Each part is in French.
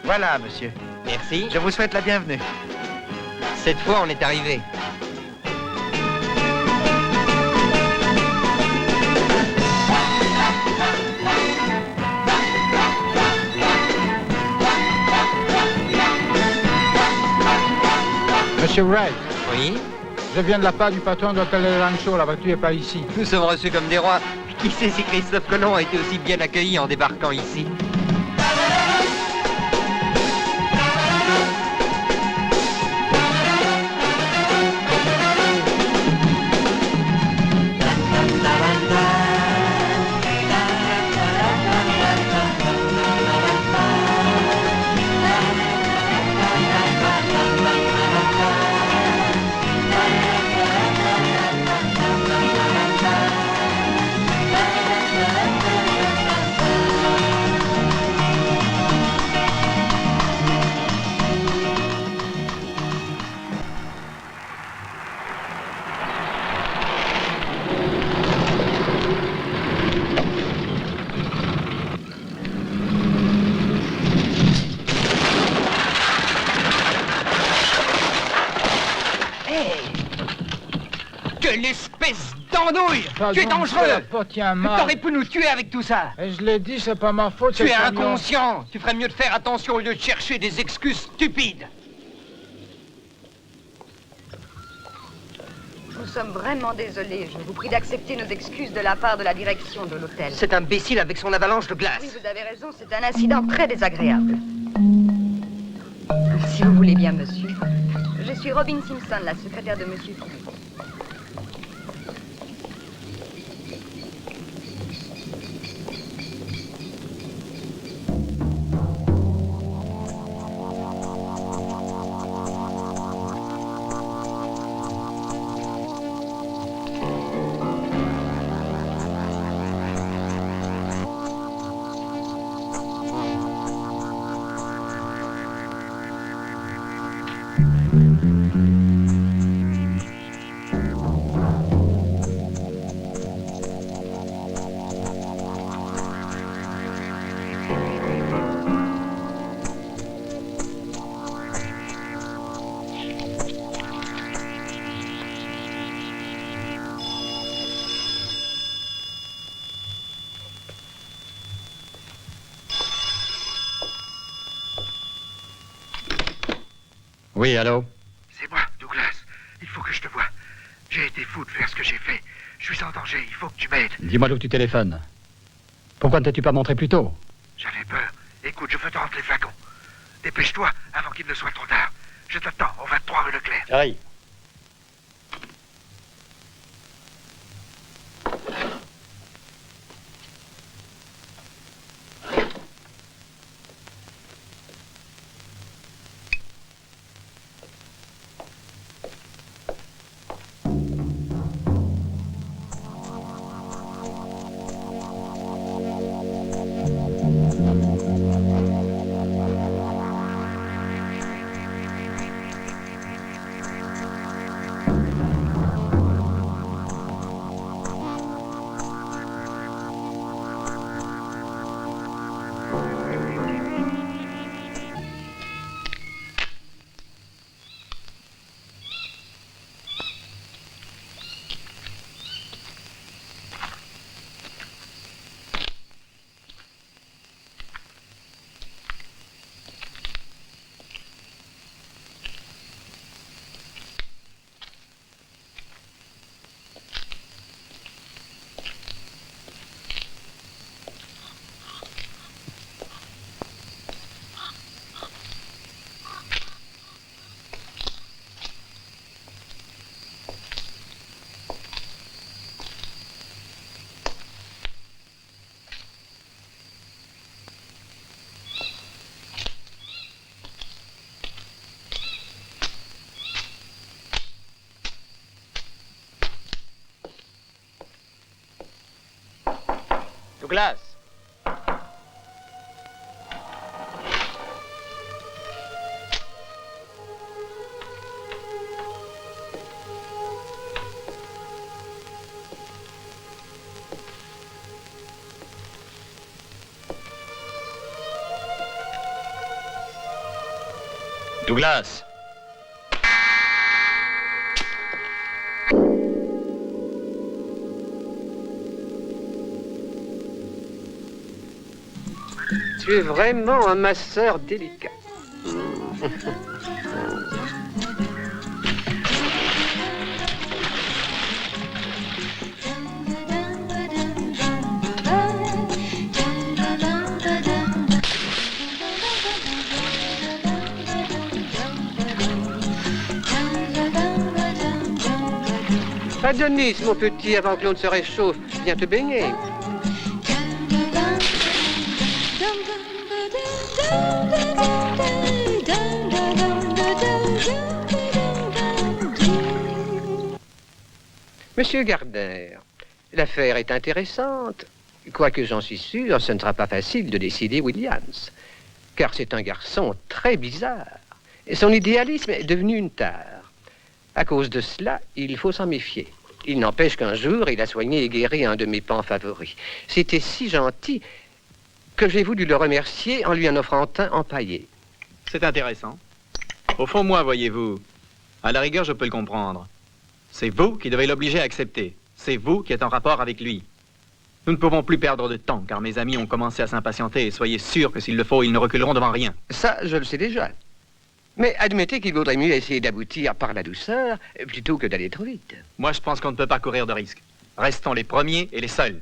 Voilà, monsieur. Merci. Je vous souhaite la bienvenue. Cette fois, on est arrivé. Monsieur Wright, Oui. je viens de la part du patron de l'hôtel de Rancho, la voiture n'est pas ici. Nous sommes reçus comme des rois. Qui sait si Christophe Colomb a été aussi bien accueilli en débarquant ici? Quelle espèce d'andouille! Pardon, Tu es dangereux! la porte tient mal. T'aurais pu nous tuer avec tout ça! Et je l'ai dit, c'est pas ma faute. Tu es c'est le camion. inconscient! Tu ferais mieux de faire attention au lieu de chercher des excuses stupides! Nous sommes vraiment désolés. Je vous prie d'accepter nos excuses de la part de la direction de l'hôtel. Cet imbécile avec son avalanche de glace. Oui, vous avez raison, c'est un incident très désagréable. Si vous voulez bien, monsieur. Je suis Robin Simpson, la secrétaire de monsieur Philippe. Oui, allô? C'est moi, Douglas. Il faut que je te voie. J'ai été fou de faire ce que j'ai fait. Je suis en danger, il faut que tu m'aides. Dis-moi d'où tu téléphones. Pourquoi ne t'es-tu pas montré plus tôt? J'avais peur. Écoute, je veux te rendre les flacons. Dépêche-toi avant qu'il ne soit trop tard. Je t'attends au 23 rue Leclerc. J'arrive. Douglas. Douglas. Tu es vraiment un masseur délicat. Adonis, mon petit, avant que l'on ne se réchauffe, viens te baigner. Monsieur Gardner, l'affaire est intéressante. Quoique j'en suis sûr, ce ne sera pas facile de décider Williams. Car c'est un garçon très bizarre. Et son idéalisme est devenu une tare. À cause de cela, il faut s'en méfier. Il n'empêche qu'un jour, il a soigné et guéri un de mes pans favoris. C'était si gentil que j'ai voulu le remercier en lui en offrant un empaillé. C'est intéressant. Au fond, moi, voyez-vous, à la rigueur, je peux le comprendre. C'est vous qui devez l'obliger à accepter. C'est vous qui êtes en rapport avec lui. Nous ne pouvons plus perdre de temps, car mes amis ont commencé à s'impatienter et soyez sûrs que s'il le faut, ils ne reculeront devant rien. Ça, je le sais déjà. Mais admettez qu'il vaudrait mieux essayer d'aboutir par la douceur plutôt que d'aller trop vite. Moi, je pense qu'on ne peut pas courir de risques. Restons les premiers et les seuls.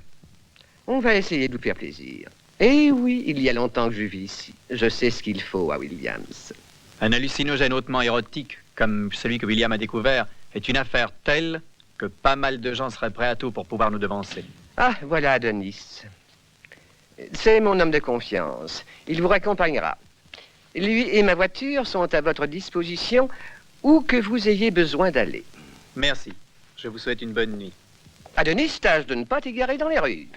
On va essayer de vous faire plaisir. Eh oui, il y a longtemps que je vis ici. Je sais ce qu'il faut à Williams. Un hallucinogène hautement érotique, comme celui que William a découvert, est une affaire telle que pas mal de gens seraient prêts à tout pour pouvoir nous devancer. Ah, voilà Adonis. C'est mon homme de confiance. Il vous raccompagnera. Lui et ma voiture sont à votre disposition où que vous ayez besoin d'aller. Merci. Je vous souhaite une bonne nuit. Adonis, tâche de ne pas t'égarer dans les rues.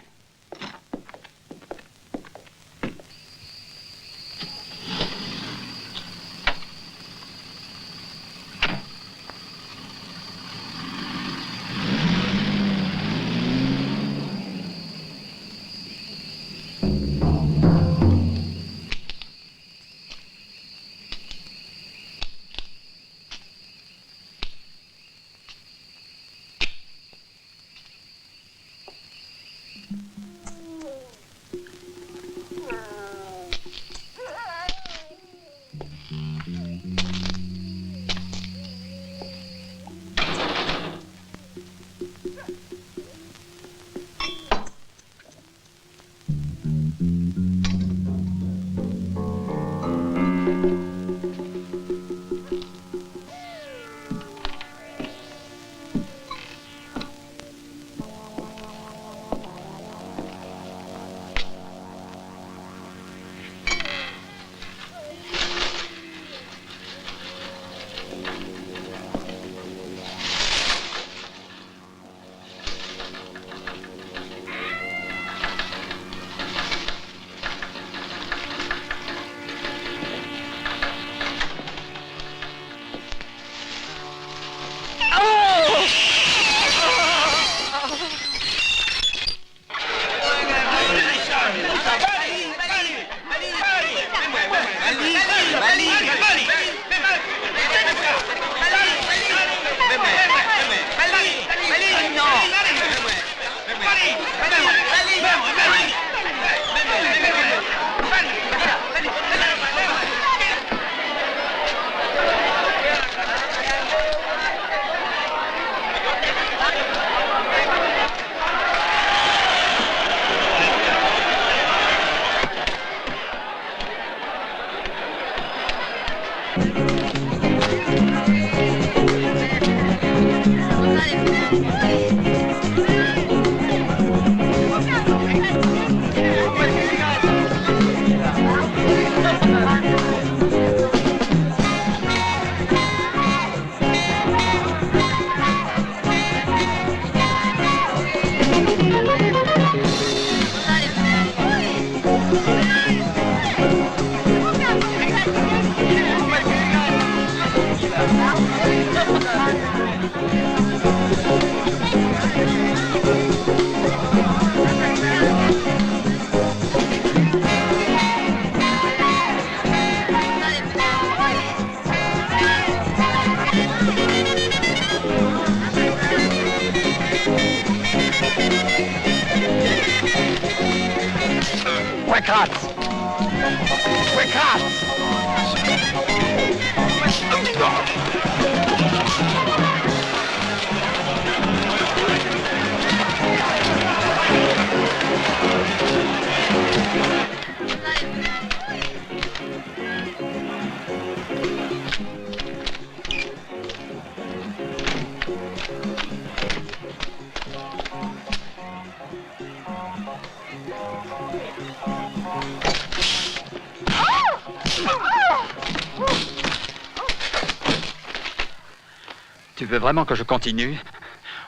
Tu veux vraiment que je continue?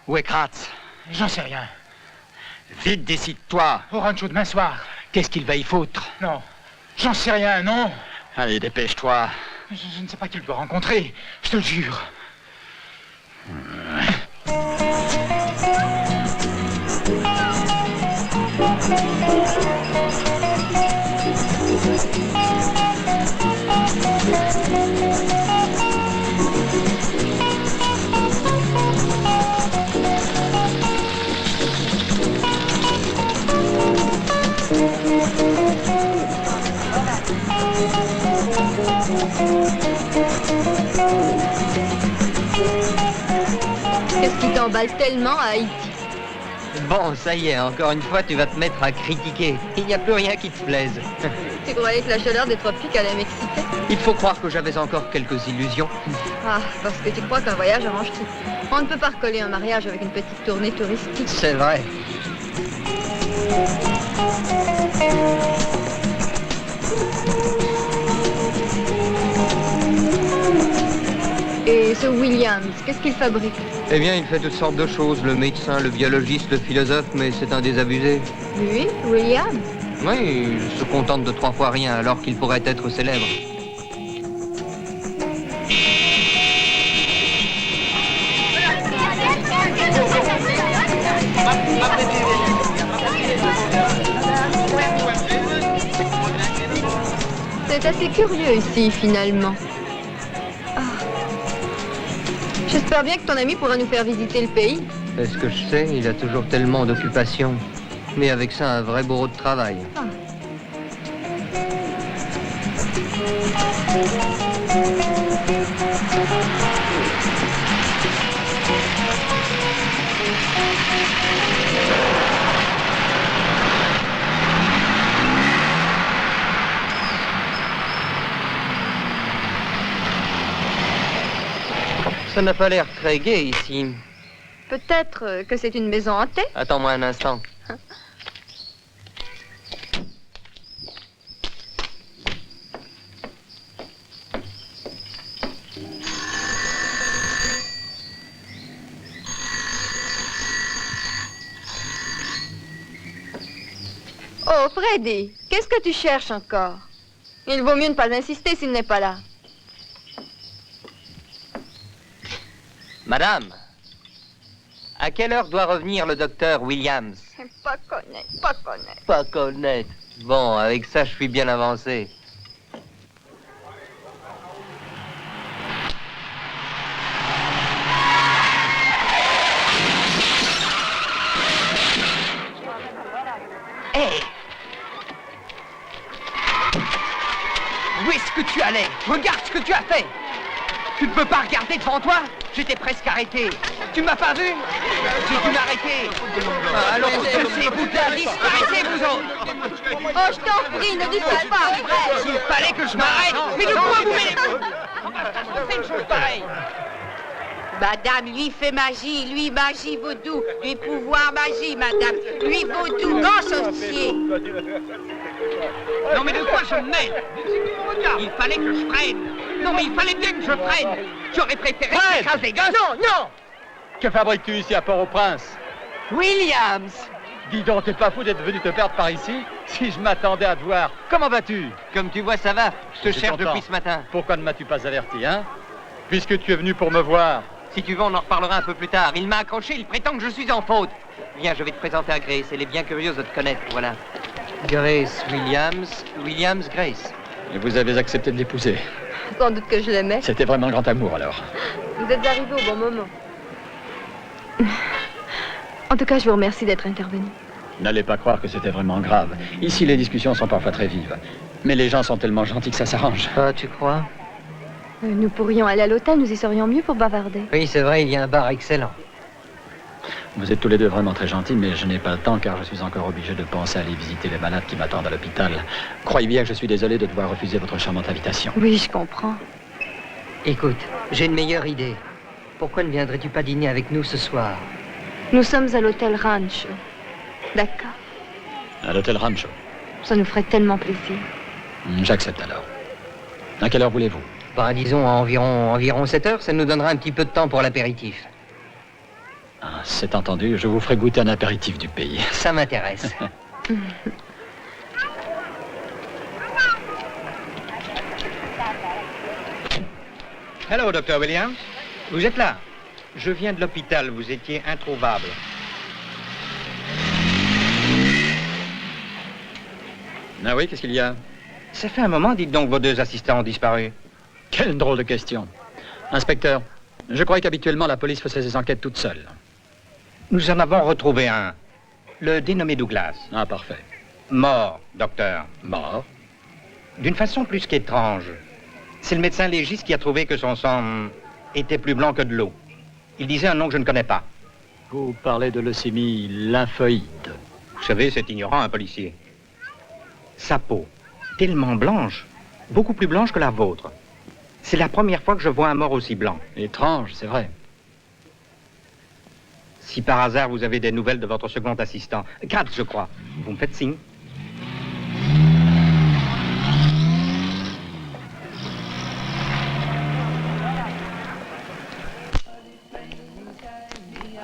Où est Kratz? J'en sais rien. Vite, décide-toi. Au rancho demain soir. Qu'est-ce qu'il va y foutre? Non. J'en sais rien, non. Allez, dépêche-toi. Je ne sais pas qui le peut rencontrer. Je te le jure. Qu'est-ce qui t'emballe tellement à Haïti? Bon, ça y est, encore une fois, tu vas te mettre à critiquer. Il n'y a plus rien qui te plaise. Tu croyais que la chaleur des tropiques allait m'exciter? Il faut croire que j'avais encore quelques illusions. Ah, parce que tu crois qu'un voyage arrange tout. On ne peut pas recoller un mariage avec une petite tournée touristique. C'est vrai. Et ce Williams, qu'est-ce qu'il fabrique? Eh bien, il fait toutes sortes de choses. Le médecin, le biologiste, le philosophe, mais c'est un désabusé. Lui, Williams? Oui, il se contente de 3 fois rien alors qu'il pourrait être célèbre. C'est assez curieux ici, finalement. Ah. J'espère bien que ton ami pourra nous faire visiter le pays. Est-ce que je sais? Il a toujours tellement d'occupations. Mais avec ça, un vrai bourreau de travail. Ah. Ça n'a pas l'air très gai ici. Peut-être que c'est une maison hantée. Attends-moi un instant. Oh, Freddy, qu'est-ce que tu cherches encore? Il vaut mieux ne pas insister s'il n'est pas là. Madame, à quelle heure doit revenir le docteur Williams? Pas connaître, pas connaître. Pas connaître. Bon, avec ça, je suis bien avancé. Hé! Où est-ce que tu allais? Regarde ce que tu as fait! Tu ne peux pas regarder devant toi? J'étais presque arrêté. Tu m'as pas vu? J'ai dû m'arrêter. Alors, vous là, disparaissez, vous autres! Oh, je t'en prie, ne disparaisse pas. Il fallait que je m'arrête! Mais de quoi vous mêlez? C'est une chose pareille! Madame, lui fait magie, lui magie vaudou, lui pouvoir magie, madame, lui vaudou, grand sorcier. Non mais de quoi je me mêle? Il fallait que je freine. Non mais il fallait bien que je freine. J'aurais préféré écraser les gosses. Non, non! Que fabriques-tu ici à Port-au-Prince? Williams! Dis donc, t'es pas fou d'être venu te perdre par ici? Si je m'attendais à te voir. Comment vas-tu? Comme tu vois, ça va. Je te cherche depuis ce matin. Pourquoi ne m'as-tu pas averti, hein? Puisque tu es venu pour me voir. Si tu veux, on en reparlera un peu plus tard. Il m'a accroché, il prétend que je suis en faute. Viens, je vais te présenter à Grace. Elle est bien curieuse de te connaître, voilà. Grace Williams, Williams Grace. Et vous avez accepté de l'épouser. Sans doute que je l'aimais. C'était vraiment grand amour, alors. Vous êtes arrivé au bon moment. En tout cas, je vous remercie d'être intervenu. N'allez pas croire que c'était vraiment grave. Ici, les discussions sont parfois très vives. Mais les gens sont tellement gentils que ça s'arrange. Ah, tu crois? Nous pourrions aller à l'hôtel, nous y serions mieux pour bavarder. Oui, c'est vrai, il y a un bar excellent. Vous êtes tous les deux vraiment très gentils, mais je n'ai pas le temps car je suis encore obligé de penser à aller visiter les malades qui m'attendent à l'hôpital. Croyez bien que je suis désolé de devoir refuser votre charmante invitation. Oui, je comprends. Écoute, j'ai une meilleure idée. Pourquoi ne viendrais-tu pas dîner avec nous ce soir? Nous sommes à l'hôtel Rancho. D'accord. À l'hôtel Rancho. Ça nous ferait tellement plaisir. J'accepte alors. À quelle heure voulez-vous? Bah, disons environ 7 heures, ça nous donnera un petit peu de temps pour l'apéritif. Ah, c'est entendu, je vous ferai goûter un apéritif du pays. Ça m'intéresse. Hello, Dr. Williams. Vous êtes là? Je viens de l'hôpital, vous étiez introuvable. Ah oui, qu'est-ce qu'il y a? Ça fait un moment, dites donc, vos 2 assistants ont disparu. Quelle drôle de question. Inspecteur, je croyais qu'habituellement la police faisait ses enquêtes toute seule. Nous en avons retrouvé un. Le dénommé Douglas. Ah, parfait. Mort, docteur. Mort? D'une façon plus qu'étrange. C'est le médecin légiste qui a trouvé que son sang était plus blanc que de l'eau. Il disait un nom que je ne connais pas. Vous parlez de leucémie lymphoïde. Vous savez, c'est ignorant, un policier. Sa peau, tellement blanche, beaucoup plus blanche que la vôtre. C'est la première fois que je vois un mort aussi blanc. Étrange, c'est vrai. Si par hasard vous avez des nouvelles de votre second assistant, Krabs, je crois, vous me faites signe.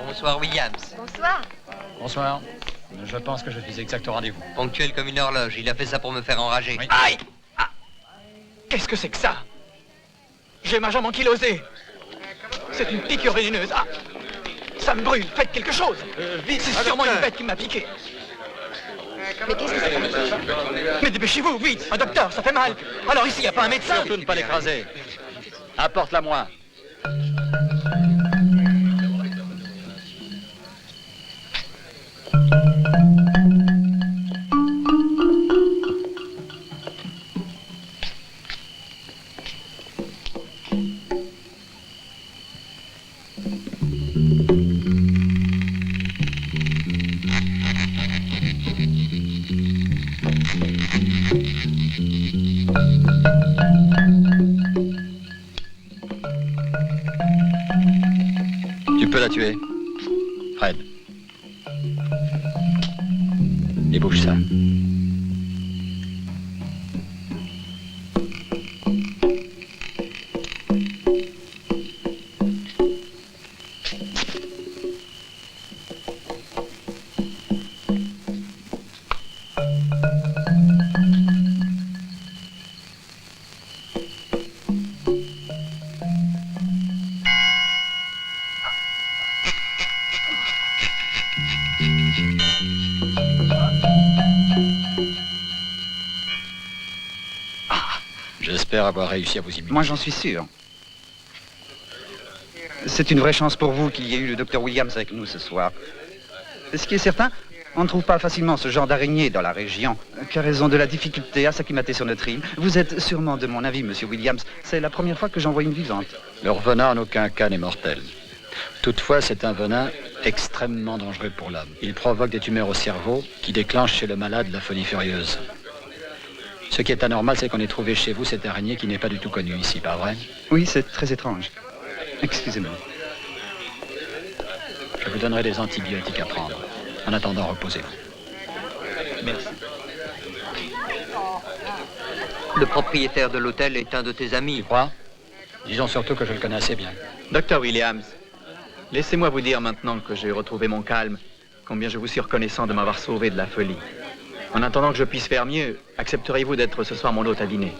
Bonsoir, Williams. Bonsoir. Bonsoir. Je pense que je suis exact au rendez-vous. Ponctuel comme une horloge, il a fait ça pour me faire enrager. Oui. Aïe! Ah! Qu'est-ce que c'est que ça? J'ai ma jambe ankylosée. C'est une piqûre vénéneuse. Ah! Ça me brûle, faites quelque chose. Vite, c'est sûrement une bête qui m'a piqué. Mais qu'est-ce que c'est? Mais dépêchez-vous, vite. Un docteur, ça fait mal. Alors ici, il n'y a pas un médecin. Surtout ne pas l'écraser. Apporte-la-moi. Tu peux la tuer. Fred. Débouche ça. J'espère avoir réussi à vous imiter. Moi, j'en suis sûr. C'est une vraie chance pour vous qu'il y ait eu le Dr. Williams avec nous ce soir. Ce qui est certain, on ne trouve pas facilement ce genre d'araignée dans la région, car elles ont de la difficulté à s'acclimater sur notre île. Vous êtes sûrement de mon avis, Monsieur Williams. C'est la première fois que j'en vois une vivante. Leur venin en aucun cas n'est mortel. Toutefois, c'est un venin extrêmement dangereux pour l'homme. Il provoque des tumeurs au cerveau qui déclenchent chez le malade la folie furieuse. Ce qui est anormal, c'est qu'on ait trouvé chez vous cette araignée qui n'est pas du tout connue ici, pas vrai? Oui, c'est très étrange. Excusez-moi. Je vous donnerai des antibiotiques à prendre. En attendant, reposez-vous. Merci. Le propriétaire de l'hôtel est un de tes amis. Tu crois? Disons surtout que je le connais assez bien. Docteur Williams, laissez-moi vous dire maintenant que j'ai retrouvé mon calme, combien je vous suis reconnaissant de m'avoir sauvé de la folie. En attendant que je puisse faire mieux, accepteriez-vous d'être ce soir mon hôte à dîner?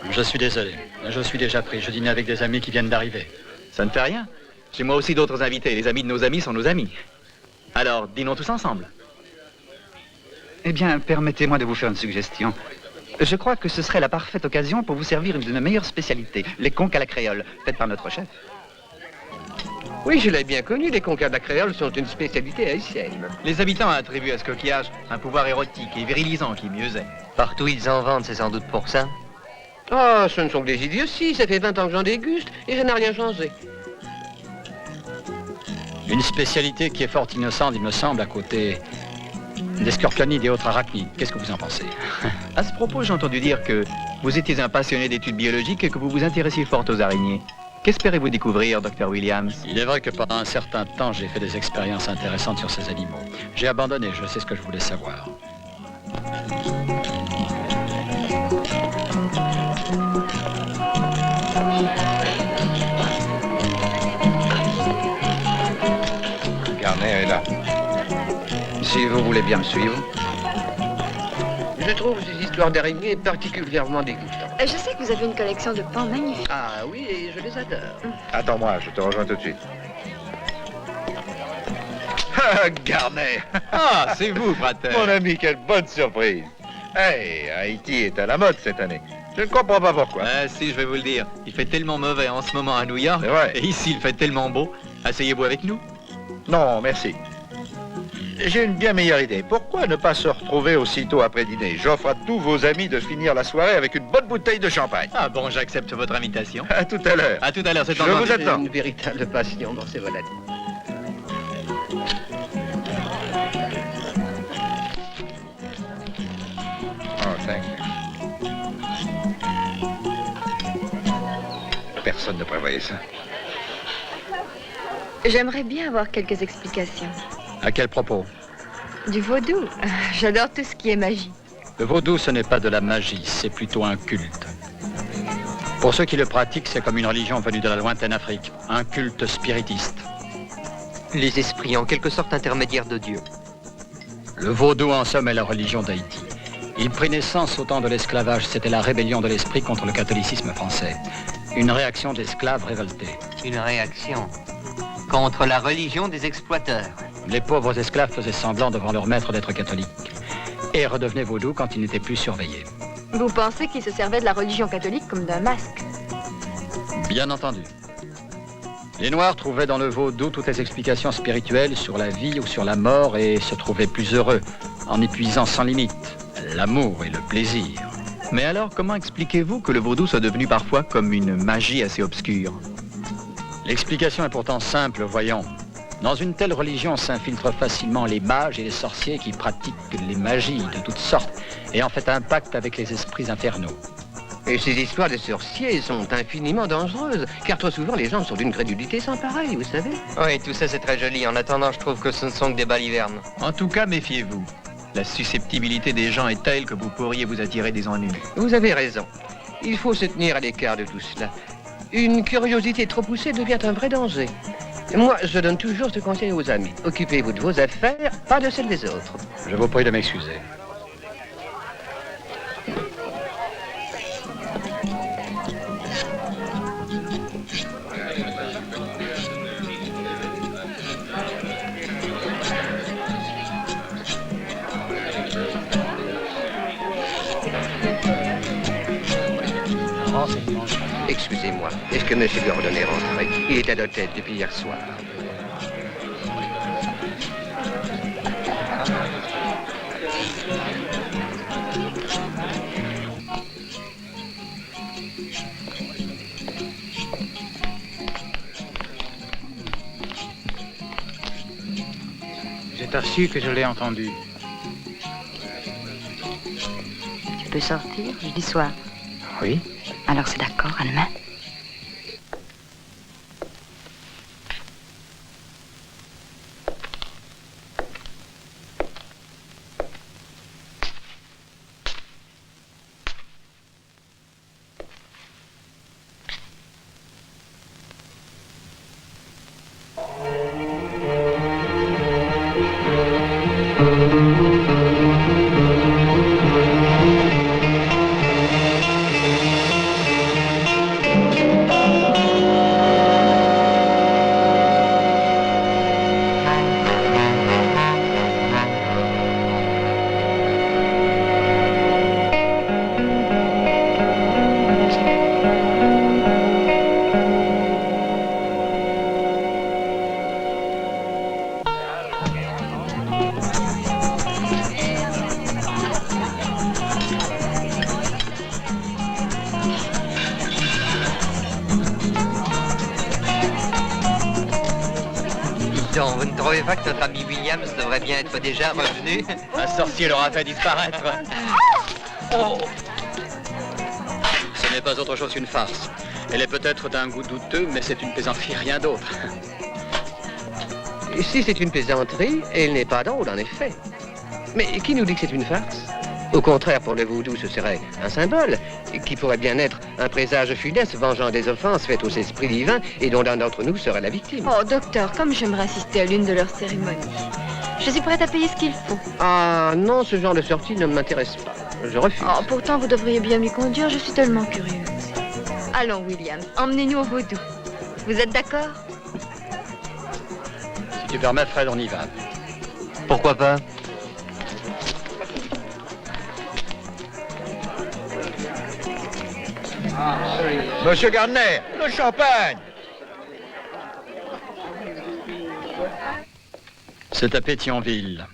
Je suis désolé. Je suis déjà pris. Je dîne avec des amis qui viennent d'arriver. Ça ne fait rien. J'ai moi aussi d'autres invités. Les amis de nos amis sont nos amis. Alors, dînons tous ensemble. Eh bien, permettez-moi de vous faire une suggestion. Je crois que ce serait la parfaite occasion pour vous servir une de nos meilleures spécialités, les conques à la créole, faites par notre chef. Oui, je l'ai bien connu, les conquêtes de la créole sont une spécialité haïtienne. Les habitants attribuent à ce coquillage un pouvoir érotique et virilisant qui mieux est. Partout ils en vendent, c'est sans doute pour ça. Ah, ce ne sont que des idioties, ça fait 20 ans que j'en déguste et ça n'a rien changé. Une spécialité qui est fort innocente, il me semble, à côté des scorpionides et autres arachnides. Qu'est-ce que vous en pensez? À ce propos, j'ai entendu dire que vous étiez un passionné d'études biologiques et que vous vous intéressiez fort aux araignées. Qu'espérez-vous découvrir, Dr. Williams? Il est vrai que pendant un certain temps, j'ai fait des expériences intéressantes sur ces animaux. J'ai abandonné, je sais ce que je voulais savoir. Garnet est là. Si vous voulez bien me suivre. Je trouve ces histoires d'araignées particulièrement dégoûtantes. Je sais que vous avez une collection de pans magnifiques. Ah oui, et je les adore. Attends-moi, je te rejoins tout de suite. Ah, Garnet! Ah, c'est vous, Prater. Mon ami, quelle bonne surprise! Hey, Haïti est à la mode cette année. Je ne comprends pas pourquoi. Ah si, je vais vous le dire. Il fait tellement mauvais en ce moment à New York. C'est vrai. Et ici, il fait tellement beau. Asseyez-vous avec nous. Non, merci. J'ai une bien meilleure idée. Pourquoi ne pas se retrouver aussitôt après dîner? J'offre à tous vos amis de finir la soirée avec une bonne bouteille de champagne. Ah bon, j'accepte votre invitation. À tout à l'heure. À tout à l'heure, c'est Je entendu. vous attends. Une véritable passion dans ces voilà. Oh, thank you. Personne ne prévoyait ça. J'aimerais bien avoir quelques explications. À quel propos? Du vaudou. J'adore tout ce qui est magie. Le vaudou, ce n'est pas de la magie, c'est plutôt un culte. Pour ceux qui le pratiquent, c'est comme une religion venue de la lointaine Afrique, un culte spiritiste. Les esprits, en quelque sorte intermédiaires de Dieu. Le vaudou, en somme, est la religion d'Haïti. Il prit naissance au temps de l'esclavage, c'était la rébellion de l'esprit contre le catholicisme français. Une réaction d'esclaves révoltés. Une réaction contre la religion des exploiteurs. Les pauvres esclaves faisaient semblant devant leur maître d'être catholiques et redevenaient vaudous quand ils n'étaient plus surveillés. Vous pensez qu'ils se servaient de la religion catholique comme d'un masque? Bien entendu. Les Noirs trouvaient dans le vaudou toutes les explications spirituelles sur la vie ou sur la mort et se trouvaient plus heureux en épuisant sans limite l'amour et le plaisir. Mais alors, comment expliquez-vous que le vaudou soit devenu parfois comme une magie assez obscure? L'explication est pourtant simple, voyons. Dans une telle religion s'infiltrent facilement les mages et les sorciers qui pratiquent les magies de toutes sortes et en fait un pacte avec les esprits infernaux. Et ces histoires de sorciers sont infiniment dangereuses, car trop souvent les gens sont d'une crédulité sans pareil, vous savez. Oui, tout ça c'est très joli. En attendant, je trouve que ce ne sont que des balivernes. En tout cas, méfiez-vous. La susceptibilité des gens est telle que vous pourriez vous attirer des ennuis. Vous avez raison. Il faut se tenir à l'écart de tout cela. Une curiosité trop poussée devient un vrai danger. Moi, je donne toujours ce conseil aux amis. Occupez-vous de vos affaires, pas de celles des autres. Je vous prie de m'excuser. Excusez-moi, est-ce que monsieur Gordon est rentré? Il est à l'hôtel depuis hier soir. J'ai assu que je l'ai entendu. Tu peux sortir jeudi soir. Oui. Alors c'est d'accord, à demain. donc, vous ne trouvez pas que notre ami Williams devrait bien être déjà revenu? Un sorcier l'aura fait disparaître. Oh! Ce n'est pas autre chose qu'une farce. Elle est peut-être d'un goût douteux, mais c'est une plaisanterie, rien d'autre. Si c'est une plaisanterie, elle n'est pas drôle, en effet. Mais qui nous dit que c'est une farce? Au contraire, pour le vaudou, ce serait un symbole, qui pourrait bien être un présage funeste vengeant des offenses faites aux esprits divins et dont l'un d'entre nous serait la victime. Oh, docteur, comme j'aimerais assister à l'une de leurs cérémonies. Je suis prête à payer ce qu'il faut. Ah non, ce genre de sortie ne m'intéresse pas. Je refuse. Oh, pourtant, vous devriez bien m'y conduire, je suis tellement curieuse. Allons, Williams, emmenez-nous au vaudou. Vous êtes d'accord? Si tu permets, Fred, on y va. Pourquoi pas? Monsieur Gardner, le champagne! C'est à Pétionville.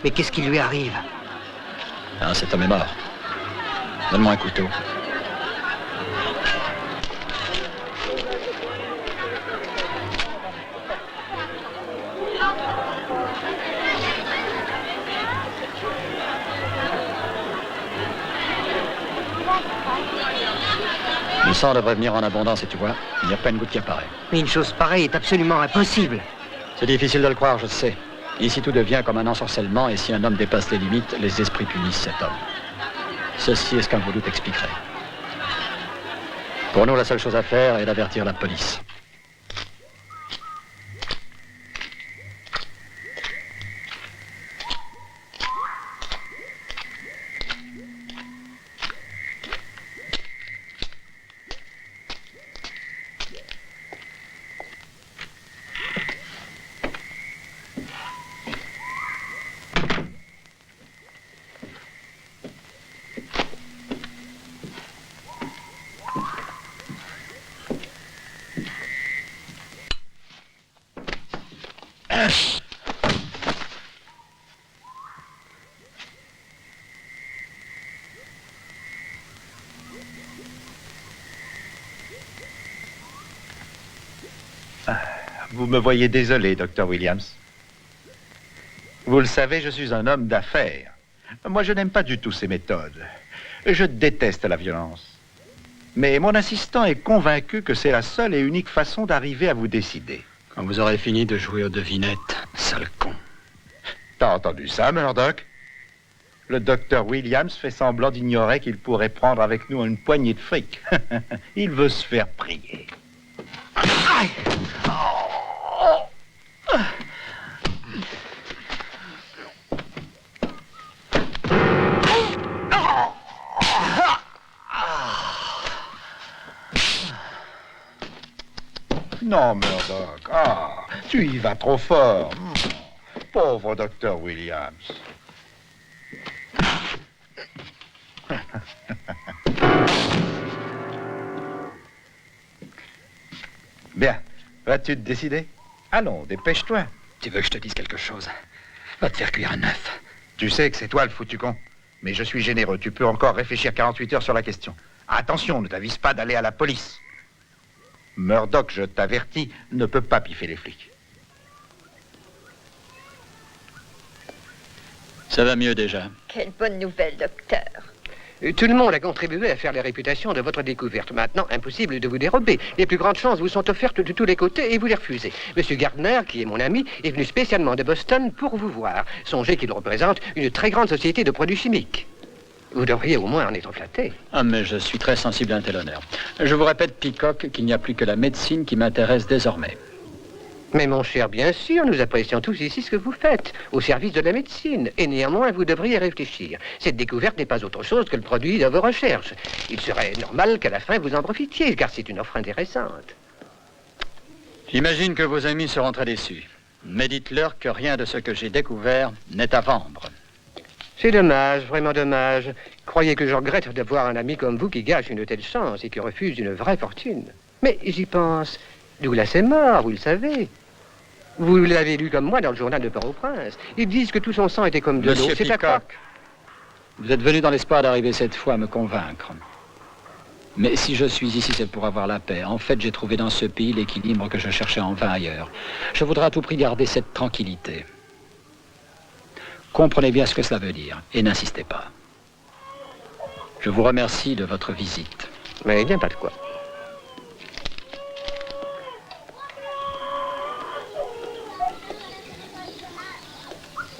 Mais qu'est-ce qui lui arrive? Ah, cet homme est mort. Donne-moi un couteau. Le sang devrait venir en abondance, et tu vois, il n'y a pas une goutte qui apparaît. Mais une chose pareille est absolument impossible. C'est difficile de le croire, je sais. Ici, tout devient comme un ensorcellement, et si un homme dépasse les limites, les esprits punissent cet homme. Ceci est ce qu'un vaudou t'expliquerait. Pour nous, la seule chose à faire est d'avertir la police. Vous me voyez désolé, Dr. Williams. Vous le savez, je suis un homme d'affaires. Moi, je n'aime pas du tout ces méthodes. Je déteste la violence. Mais mon assistant est convaincu que c'est la seule et unique façon d'arriver à vous décider. Quand vous aurez fini de jouer aux devinettes, sale con. T'as entendu ça, Murdoch? Le docteur Williams fait semblant d'ignorer qu'il pourrait prendre avec nous une poignée de fric. Il veut se faire prier. Aïe! Non, Murdoch. Ah, tu y vas trop fort. Pauvre docteur Williams. Bien. Vas-tu te décider? Allons, dépêche-toi. Tu veux que je te dise quelque chose? Va te faire cuire un œuf. Tu sais que c'est toi le foutu con. Mais je suis généreux. Tu peux encore réfléchir 48 heures sur la question. Attention, ne t'avise pas d'aller à la police. Murdoch, je t'avertis, ne peut pas piffer les flics. Ça va mieux déjà. Quelle bonne nouvelle, docteur. Tout le monde a contribué à faire la réputation de votre découverte. Maintenant, impossible de vous dérober. Les plus grandes chances vous sont offertes de tous les côtés et vous les refusez. Monsieur Gardner, qui est mon ami, est venu spécialement de Boston pour vous voir. Songez qu'il représente une très grande société de produits chimiques. Vous devriez au moins en être flatté. Ah, mais je suis très sensible à un tel honneur. Je vous répète, Peacock, qu'il n'y a plus que la médecine qui m'intéresse désormais. Mais mon cher, bien sûr, nous apprécions tous ici ce que vous faites, au service de la médecine. Et néanmoins, vous devriez réfléchir. Cette découverte n'est pas autre chose que le produit de vos recherches. Il serait normal qu'à la fin, vous en profitiez, car c'est une offre intéressante. J'imagine que vos amis seront très déçus. Mais dites-leur que rien de ce que j'ai découvert n'est à vendre. C'est dommage, vraiment dommage. Croyez que je regrette d'avoir un ami comme vous qui gâche une telle chance et qui refuse une vraie fortune. Mais j'y pense. Douglas est mort, vous le savez. Vous l'avez lu comme moi dans le journal de Port-au-Prince. Ils disent que tout son sang était comme de l'eau. Monsieur C'est à croire. Peacock, vous êtes venu dans l'espoir d'arriver cette fois à me convaincre. Mais si je suis ici, c'est pour avoir la paix. En fait, j'ai trouvé dans ce pays l'équilibre que je cherchais en vain ailleurs. Je voudrais à tout prix garder cette tranquillité. Comprenez bien ce que cela veut dire et n'insistez pas. Je vous remercie de votre visite. Mais il n'y a pas de quoi.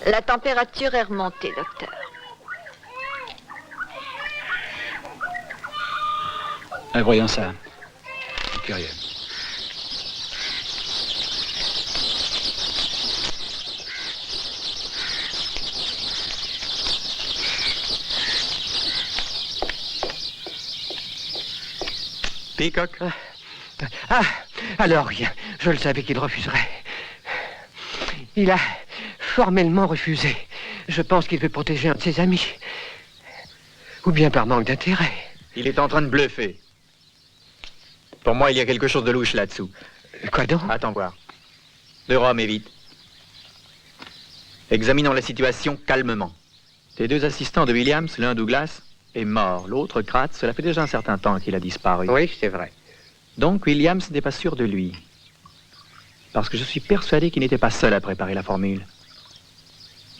La température est remontée, docteur. Voyons ça. C'est curieux. Peacock? Ah, alors rien. Je le savais qu'il refuserait. Il a formellement refusé. Je pense qu'il veut protéger un de ses amis. Ou bien par manque d'intérêt. Il est en train de bluffer. Pour moi, il y a quelque chose de louche là-dessous. Quoi donc? Attends voir. De Rome, et vite. Examinons la situation calmement. Tes deux assistants de Williams, l'un Douglas, est mort. L'autre, Kratz, cela fait déjà un certain temps qu'il a disparu. Oui, c'est vrai. Donc, Williams n'est pas sûr de lui. Parce que je suis persuadé qu'il n'était pas seul à préparer la formule.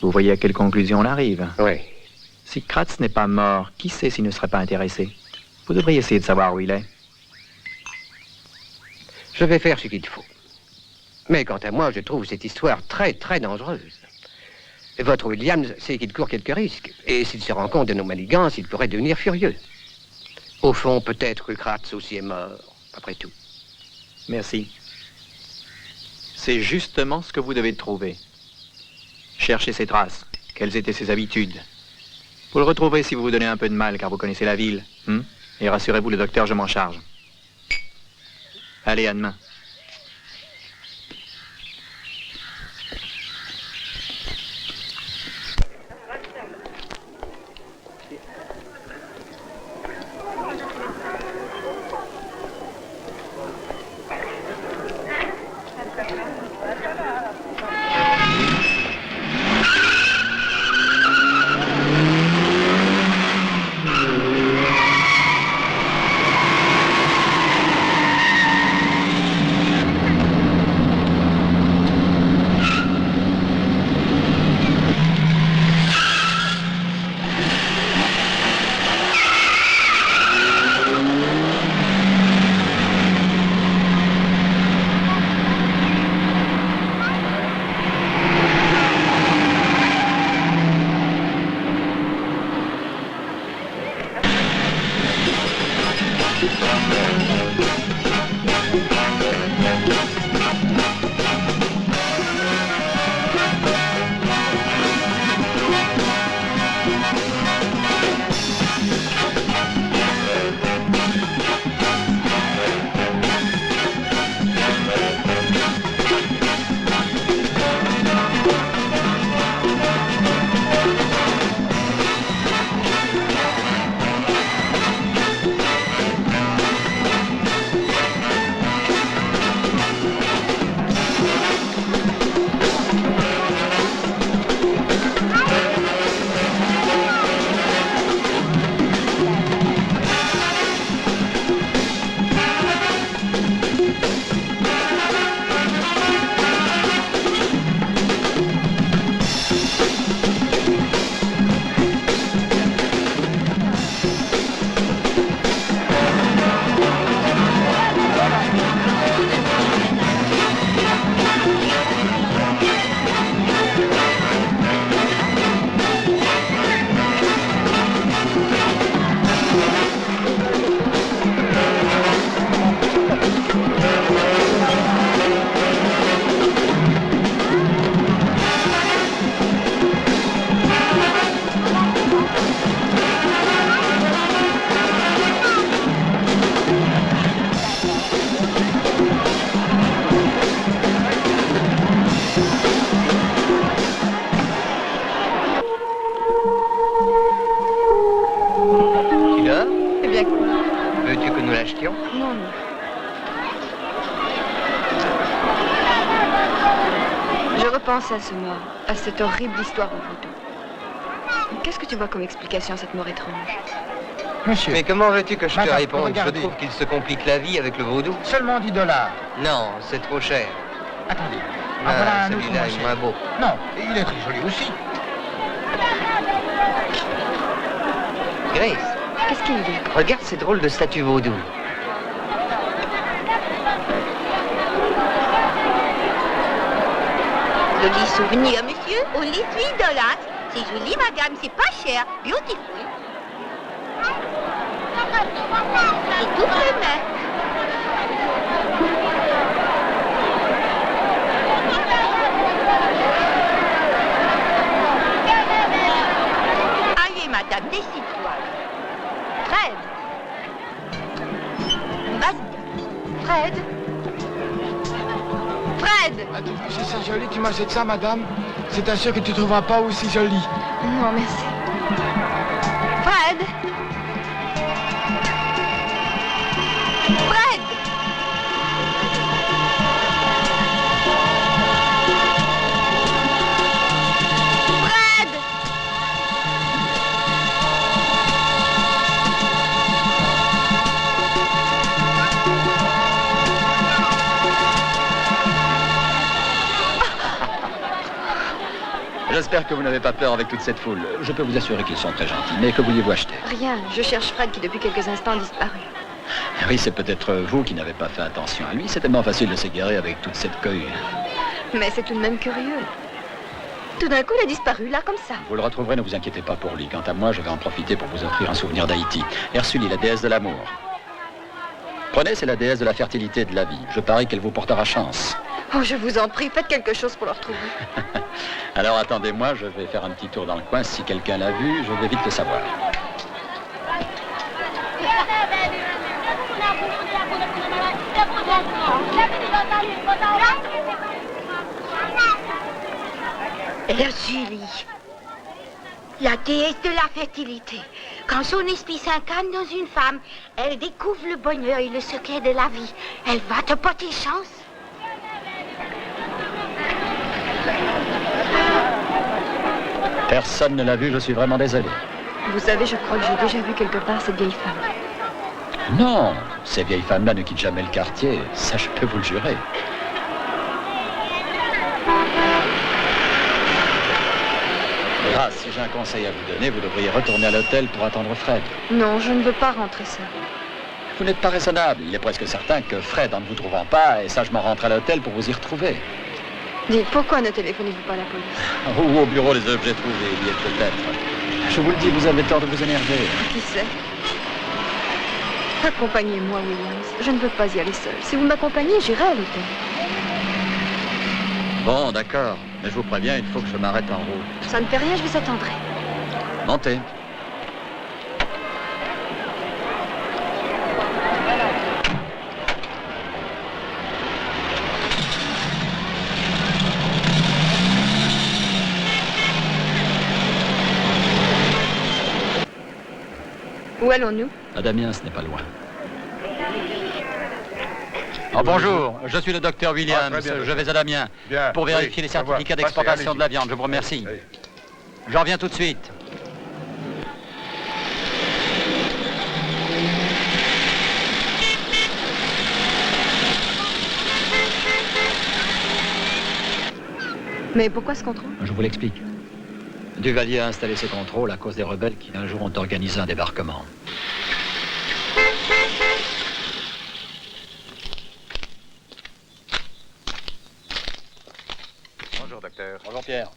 Vous voyez à quelle conclusion on arrive? Oui. Si Kratz n'est pas mort, qui sait s'il ne serait pas intéressé? Vous devriez essayer de savoir où il est. Je vais faire ce qu'il faut. Mais quant à moi, je trouve cette histoire très, très dangereuse. Votre Williams sait qu'il court quelques risques. Et s'il se rend compte de nos manigances, il pourrait devenir furieux. Au fond, peut-être que Kratz aussi est mort, après tout. Merci. C'est justement ce que vous devez trouver. Cherchez ses traces. Quelles étaient ses habitudes? Vous le retrouverez si vous vous donnez un peu de mal, car vous connaissez la ville. Et rassurez-vous, le docteur, je m'en charge. Allez, à demain. Veux-tu que nous l'achetions? Non, non. Je repense à ce mort, à cette horrible histoire au vaudou. Qu'est-ce que tu vois comme explication à cette mort étrange? Monsieur. Mais comment veux-tu que je te Madame, réponde? Je regardez. trouve qu'il se complique la vie avec le vaudou. Seulement 10 $. Non, c'est trop cher. Attendez. Ah, voilà un autre celui-là moins est cher. moins beau. Non, et il est très joli aussi. Grace, Qu'est-ce qu'il dit? regarde ces drôles de statues vaudou. Joli souvenir, monsieur. Only $3. C'est joli, madame, c'est pas cher. Beautiful. C'est tout fait. Allez, madame, décide-toi. Fred. Vas-y. Fred. Fred. Attends, c'est ça joli, tu m'achètes ça, madame? C'est sûr que tu trouveras pas aussi joli. Non, merci. Fred. Fred. Fred. J'espère que vous n'avez pas peur avec toute cette foule. Je peux vous assurer qu'ils sont très gentils. Mais que vouliez-vous acheter? Rien. Je cherche Fred qui depuis quelques instants a disparu. Oui, c'est peut-être vous qui n'avez pas fait attention à lui. C'est tellement facile de s'égarer avec toute cette cohue. Mais c'est tout de même curieux. Tout d'un coup, il a disparu, là, comme ça. Vous le retrouverez, ne vous inquiétez pas pour lui. Quant à moi, je vais en profiter pour vous offrir un souvenir d'Haïti. Ursule, la déesse de l'amour. Prenez, c'est la déesse de la fertilité et de la vie. Je parie qu'elle vous portera chance. Oh, je vous en prie, faites quelque chose pour le retrouver. Alors attendez-moi, je vais faire un petit tour dans le coin. Si quelqu'un l'a vu, je vais vite le savoir. Julie, la déesse de la fertilité. Quand son esprit s'incarne dans une femme, elle découvre le bonheur et le secret de la vie. Elle va te porter chance. Personne ne l'a vu, je suis vraiment désolé. Vous savez, je crois que j'ai déjà vu quelque part cette vieille femme. Non, ces vieilles femmes-là ne quittent jamais le quartier. Ça, je peux vous le jurer. Ah, si j'ai un conseil à vous donner, vous devriez retourner à l'hôtel pour attendre Fred. Non, je ne veux pas rentrer seule. Vous n'êtes pas raisonnable. Il est presque certain que Fred, en ne vous trouvant pas, est sagement rentré à l'hôtel pour vous y retrouver. Dites, pourquoi ne téléphonez-vous pas à la police? Ou au bureau des objets trouvés, il y est peut-être. Je vous le dis, vous avez tort de vous énerver. Qui sait? Accompagnez-moi, Williams. Je ne veux pas y aller seule. Si vous m'accompagnez, j'irai à l'hôtel. Bon, d'accord. Mais je vous préviens, il faut que je m'arrête en route. Ça ne fait rien, je vous attendrai. Montez. Où allons-nous? À Damiens, ce n'est pas loin. Oh, bonjour, je suis le docteur Williams. Ah, très bien, je vais à Damiens Bien, pour vérifier oui, les au revoir. certificats Passez, d'exportation de la allez-y. viande. Je vous remercie. Oui. J'en reviens tout de suite. Mais pourquoi ce contrôle? Je vous l'explique. Duvalier a installé ces contrôles à cause des rebelles qui un jour ont organisé un débarquement. Bonjour, docteur. Bonjour, Pierre.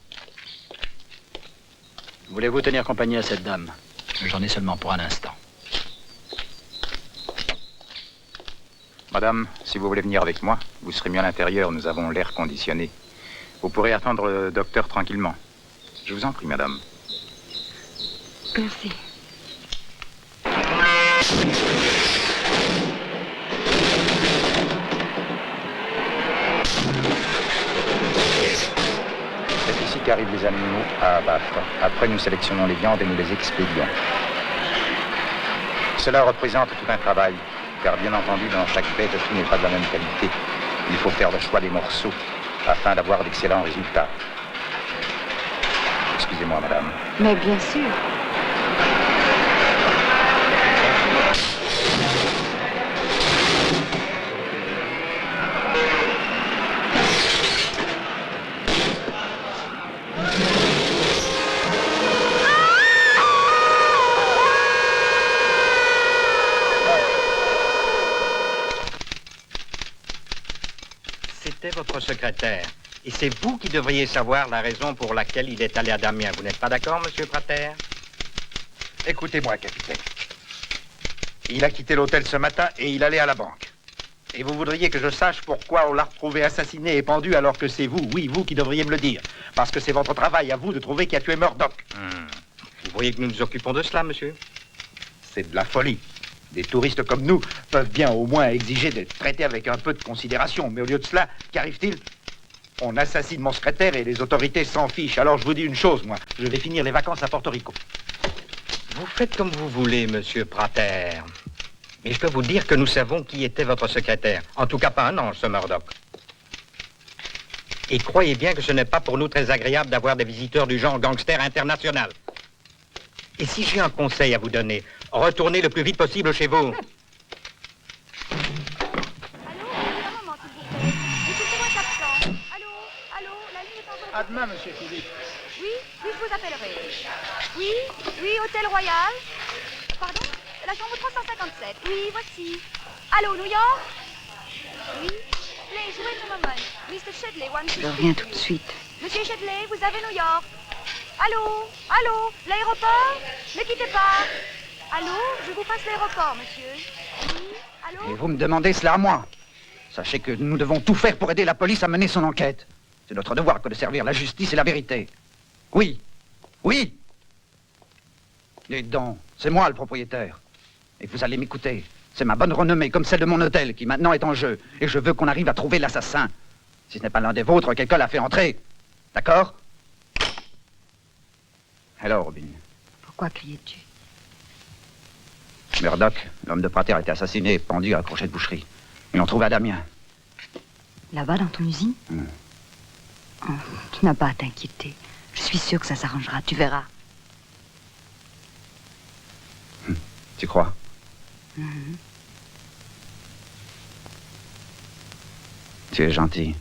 Voulez-vous tenir compagnie à cette dame? J'en ai seulement pour un instant. Madame, si vous voulez venir avec moi, vous serez mieux à l'intérieur, nous avons l'air conditionné. Vous pourrez attendre le docteur tranquillement. Je vous en prie, madame. Merci. C'est ici qu'arrivent les animaux à abattre. Après, nous sélectionnons les viandes et nous les expédions. Cela représente tout un travail, car bien entendu, dans chaque bête, tout n'est pas de la même qualité. Il faut faire le choix des morceaux. afin d'avoir d'excellents résultats. Excusez-moi, madame. Mais bien sûr. C'était votre secrétaire. Et c'est vous qui devriez savoir la raison pour laquelle il est allé à Damiens. Vous n'êtes pas d'accord, monsieur Prater? Écoutez-moi, capitaine. Il a quitté l'hôtel ce matin et il allait à la banque. Et vous voudriez que je sache pourquoi on l'a retrouvé assassiné et pendu alors que c'est vous, oui, vous qui devriez me le dire. Parce que c'est votre travail à vous de trouver qui a tué Murdoch. Vous voyez que nous nous occupons de cela, monsieur? C'est de la folie. Des touristes comme nous peuvent bien au moins exiger d'être traités avec un peu de considération. Mais au lieu de cela, qu'arrive-t-il? On assassine mon secrétaire et les autorités s'en fichent. Alors je vous dis une chose, moi. Je vais finir les vacances à Porto Rico. Vous faites comme vous voulez, monsieur Prater. Mais je peux vous dire que nous savons qui était votre secrétaire. En tout cas, pas un ange, ce Murdoch. Et croyez bien que ce n'est pas pour nous très agréable d'avoir des visiteurs du genre gangster international. Et si j'ai un conseil à vous donner, retournez le plus vite possible chez vous. À demain, monsieur Philippe. Oui, oui, je vous appellerai. Oui, oui, Hôtel Royal. Pardon? La chambre 357. Oui, voici. Allô, New York? Oui. Please, wait a moment. Mr. Shedley wants to Je speak reviens to tout de you. suite. Monsieur Shedley, vous avez New York. Allô? Allô? L'aéroport? Ne quittez pas. Allô? Je vous passe l'aéroport, monsieur. Oui? Allô? Et vous me demandez cela à moi? Sachez que nous devons tout faire pour aider la police à mener son enquête. C'est notre devoir que de servir la justice et la vérité. Oui. Oui. Dites donc, c'est moi le propriétaire. Et vous allez m'écouter. C'est ma bonne renommée, comme celle de mon hôtel, qui maintenant est en jeu. Et je veux qu'on arrive à trouver l'assassin. Si ce n'est pas l'un des vôtres, quelqu'un l'a fait entrer. D'accord? Alors, Robin. Pourquoi criais-tu? Murdoch, l'homme de Prater, a été assassiné et pendu à un crochet de boucherie. Ils l'ont trouvé à Damiens. Là-bas, dans ton usine? Oh, tu n'as pas à t'inquiéter. Je suis sûre que ça s'arrangera, tu verras. Tu crois? Tu es gentil.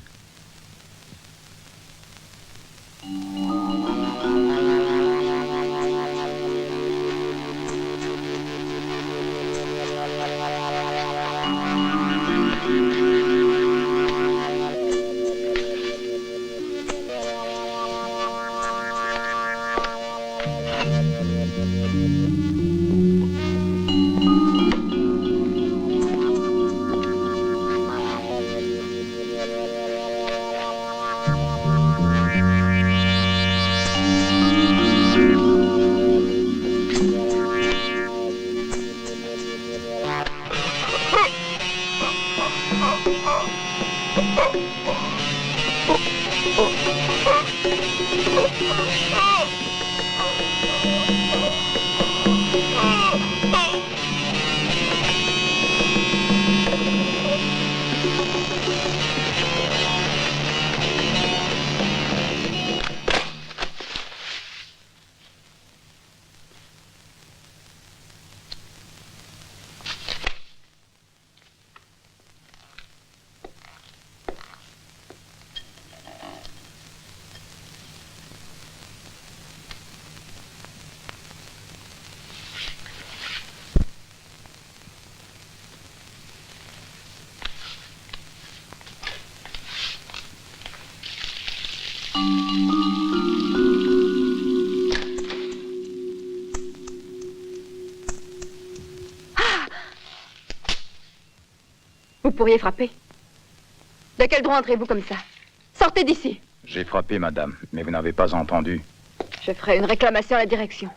Vous pourriez frapper. De quel droit entrez-vous comme ça? Sortez d'ici. J'ai frappé, madame, mais vous n'avez pas entendu. Je ferai une réclamation à la direction.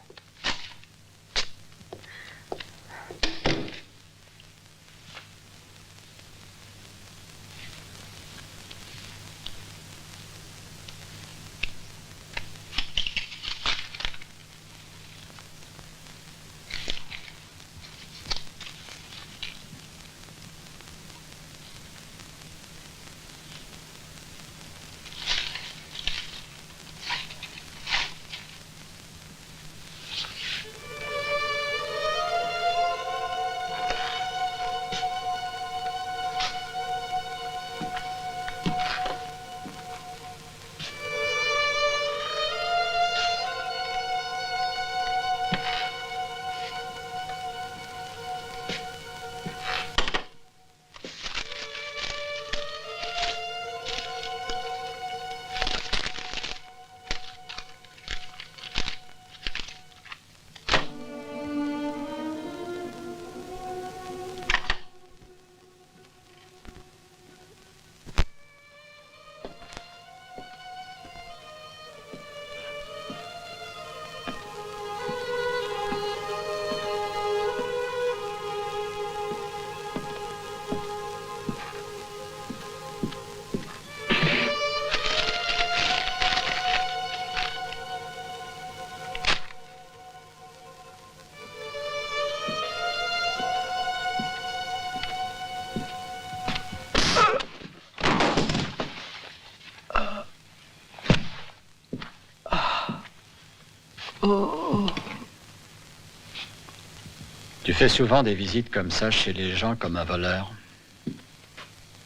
Tu fais souvent des visites comme ça chez les gens comme un voleur.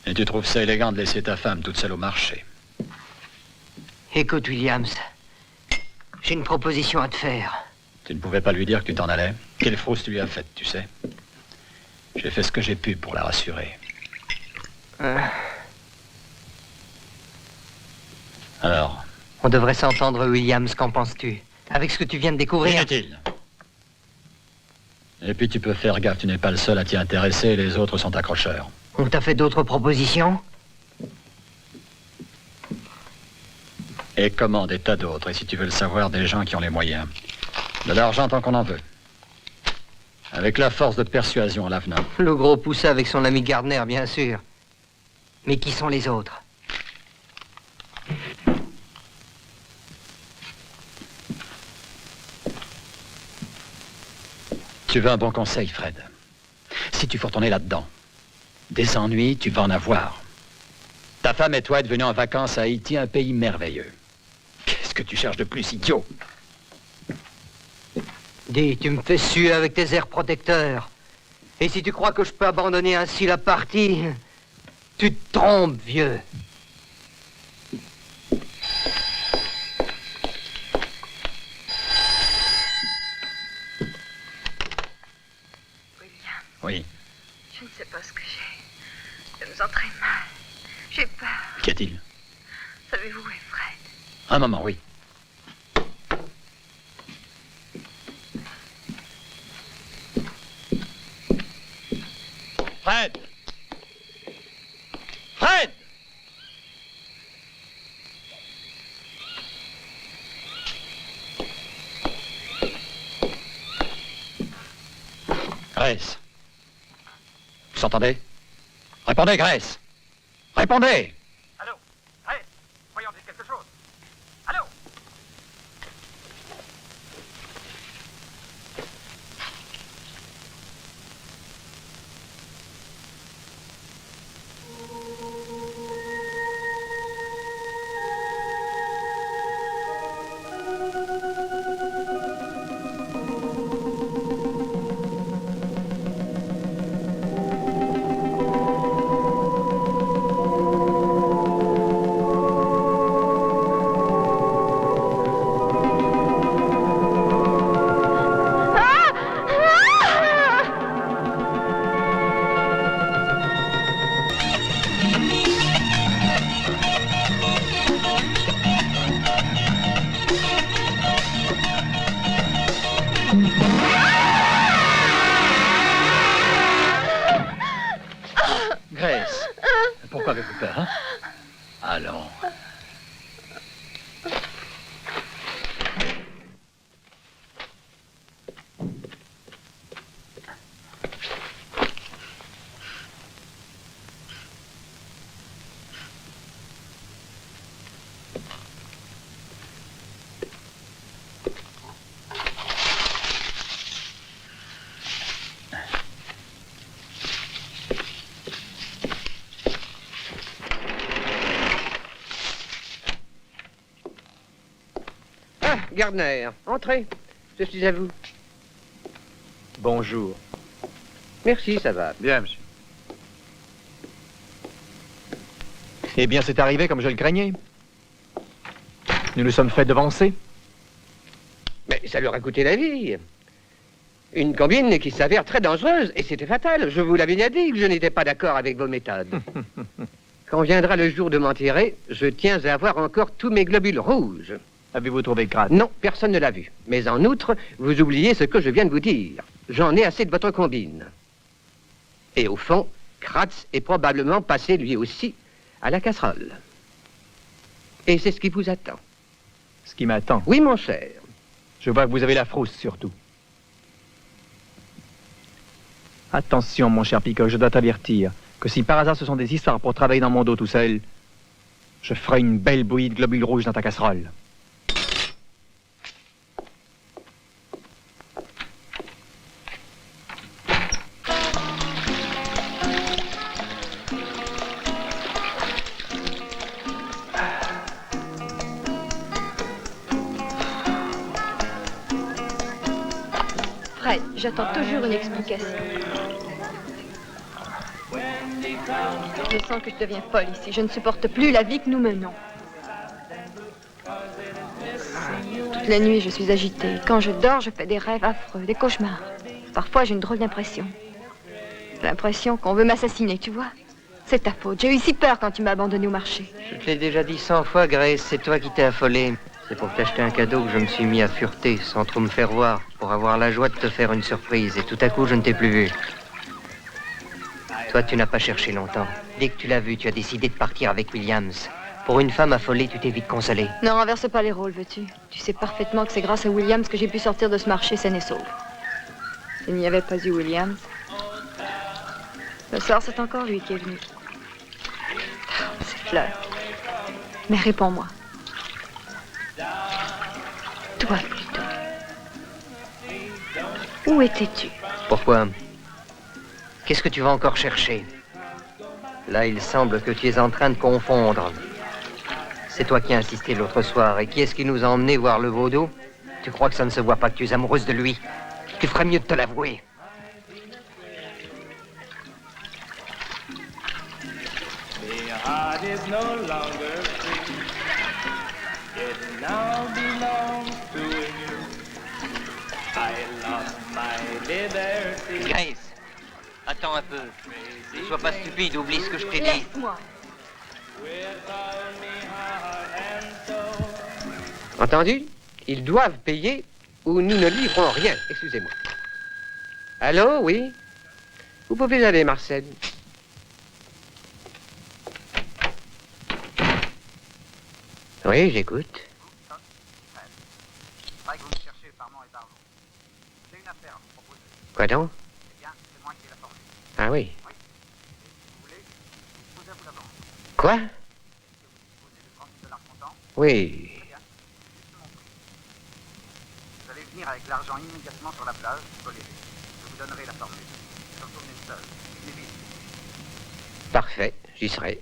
Et tu trouves ça élégant de laisser ta femme toute seule au marché. Écoute, Williams, j'ai une proposition à te faire. Tu ne pouvais pas lui dire que tu t'en allais? Quelle frousse tu lui as faite, tu sais? J'ai fait ce que j'ai pu pour la rassurer. Alors? On devrait s'entendre, Williams, qu'en penses-tu? Avec ce que tu viens de découvrir? Inutile. Et puis tu peux faire gaffe, tu n'es pas le seul à t'y intéresser, les autres sont accrocheurs. On t'a fait d'autres propositions? Et comment des tas d'autres, et si tu veux le savoir, des gens qui ont les moyens. De l'argent tant qu'on en veut. Avec la force de persuasion à l'avenant. Le gros poussa avec son ami Gardner, bien sûr. Mais qui sont les autres? Tu veux un bon conseil, Fred? Si tu veux retourner là-dedans, des ennuis, tu vas en avoir. Ta femme et toi êtes venus en vacances à Haïti, un pays merveilleux. Qu'est-ce que tu cherches de plus, idiot? Dis, tu me fais suer avec tes airs protecteurs. Et si tu crois que je peux abandonner ainsi la partie, tu te trompes, vieux. Oui. Je ne sais pas ce que j'ai. Je me sens très mal. J'ai peur. Qu'y a-t-il? Savez-vous où est Fred? Un moment, oui. Fred! Fred! Grace. Vous entendez? Répondez, Grace. Répondez. Allô? Hey, voyons, dites quelque chose. Allô? Grace. Pourquoi avez-vous peur, hein? Allons. Gardner, entrez. Je suis à vous. Bonjour. Merci, ça va. Bien, monsieur. Eh bien, c'est arrivé comme je le craignais. Nous nous sommes fait devancer. Mais ça leur a coûté la vie. Une combine qui s'avère très dangereuse, et c'était fatal. Je vous l'avais bien dit que je n'étais pas d'accord avec vos méthodes. Quand viendra le jour de m'en tirer, je tiens à avoir encore tous mes globules rouges. Avez-vous trouvé Kratz? Non, personne ne l'a vu. Mais en outre, vous oubliez ce que je viens de vous dire. J'en ai assez de votre combine. Et au fond, Kratz est probablement passé lui aussi à la casserole. Et c'est ce qui vous attend. Ce qui m'attend? Oui, mon cher. Je vois que vous avez la frousse, surtout. Attention, mon cher Picoche, je dois t'avertir que si par hasard ce sont des histoires pour travailler dans mon dos tout seul, je ferai une belle bouillie de globules rouges dans ta casserole. J'attends toujours une explication. Je sens que je deviens folle ici. Je ne supporte plus la vie que nous menons. Toute la nuit, je suis agitée. Quand je dors, je fais des rêves affreux, des cauchemars. Parfois, j'ai une drôle d'impression. L'impression qu'on veut m'assassiner, tu vois. C'est ta faute. J'ai eu si peur quand tu m'as abandonnée au marché. Je te l'ai déjà dit 100 fois, Grace, c'est toi qui t'es affolée. C'est pour t'acheter un cadeau que je me suis mis à fureter, sans trop me faire voir, pour avoir la joie de te faire une surprise. Et tout à coup, je ne t'ai plus vu. Toi, tu n'as pas cherché longtemps. Dès que tu l'as vu, tu as décidé de partir avec Williams. Pour une femme affolée, tu t'es vite consolée. Ne renverse pas les rôles, veux-tu? Tu sais parfaitement que c'est grâce à Williams que j'ai pu sortir de ce marché sain et sauf. S'il n'y avait pas eu Williams, le soir, c'est encore lui qui est venu. Ces fleurs. Mais réponds-moi. Toi, plutôt. Où étais-tu? Pourquoi? Qu'est-ce que tu vas encore chercher? Là, il semble que tu es en train de confondre. C'est toi qui as insisté l'autre soir. Et qui est-ce qui nous a emmenés voir le vaudou? Tu crois que ça ne se voit pas que tu es amoureuse de lui? Tu ferais mieux de te l'avouer. Grace, attends un peu. Ne sois pas stupide, oublie ce que je t'ai dit. Laisse-moi. Entendu? Ils doivent payer ou nous ne livrons rien. Excusez-moi. Allô, oui? Vous pouvez aller, Marcel. Oui, j'écoute. Quoi donc? Ah oui. Quoi? Oui. Vous allez venir avec l'argent immédiatement sur la plage, je peux l'aider. Je vous donnerai la formule. J'en tourne une seule. C'est vite. Parfait, j'y serai.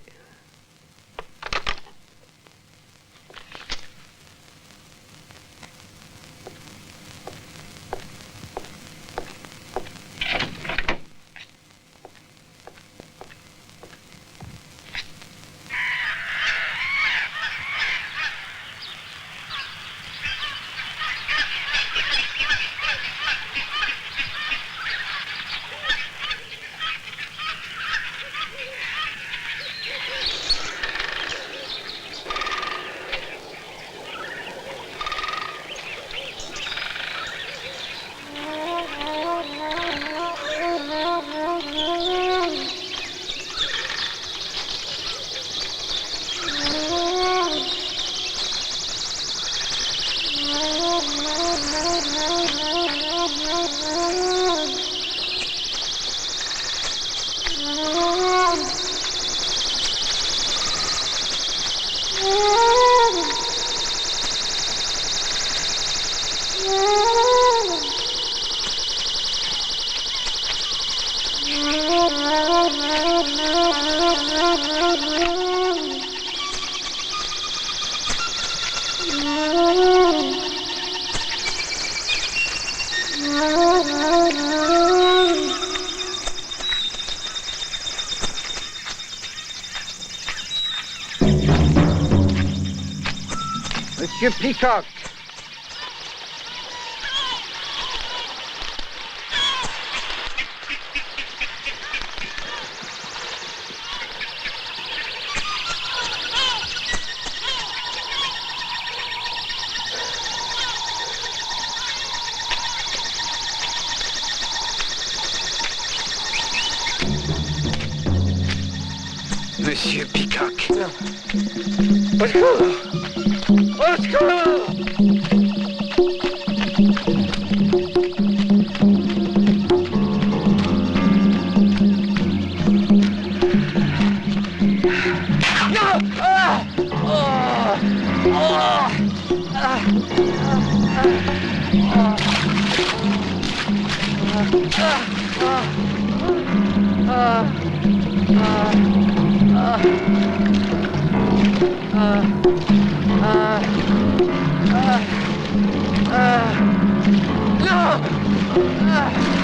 Monsieur Peacock. Monsieur Peacock. Au secours! Au secours! Non! Ah! Oh! Oh! Ah! Non!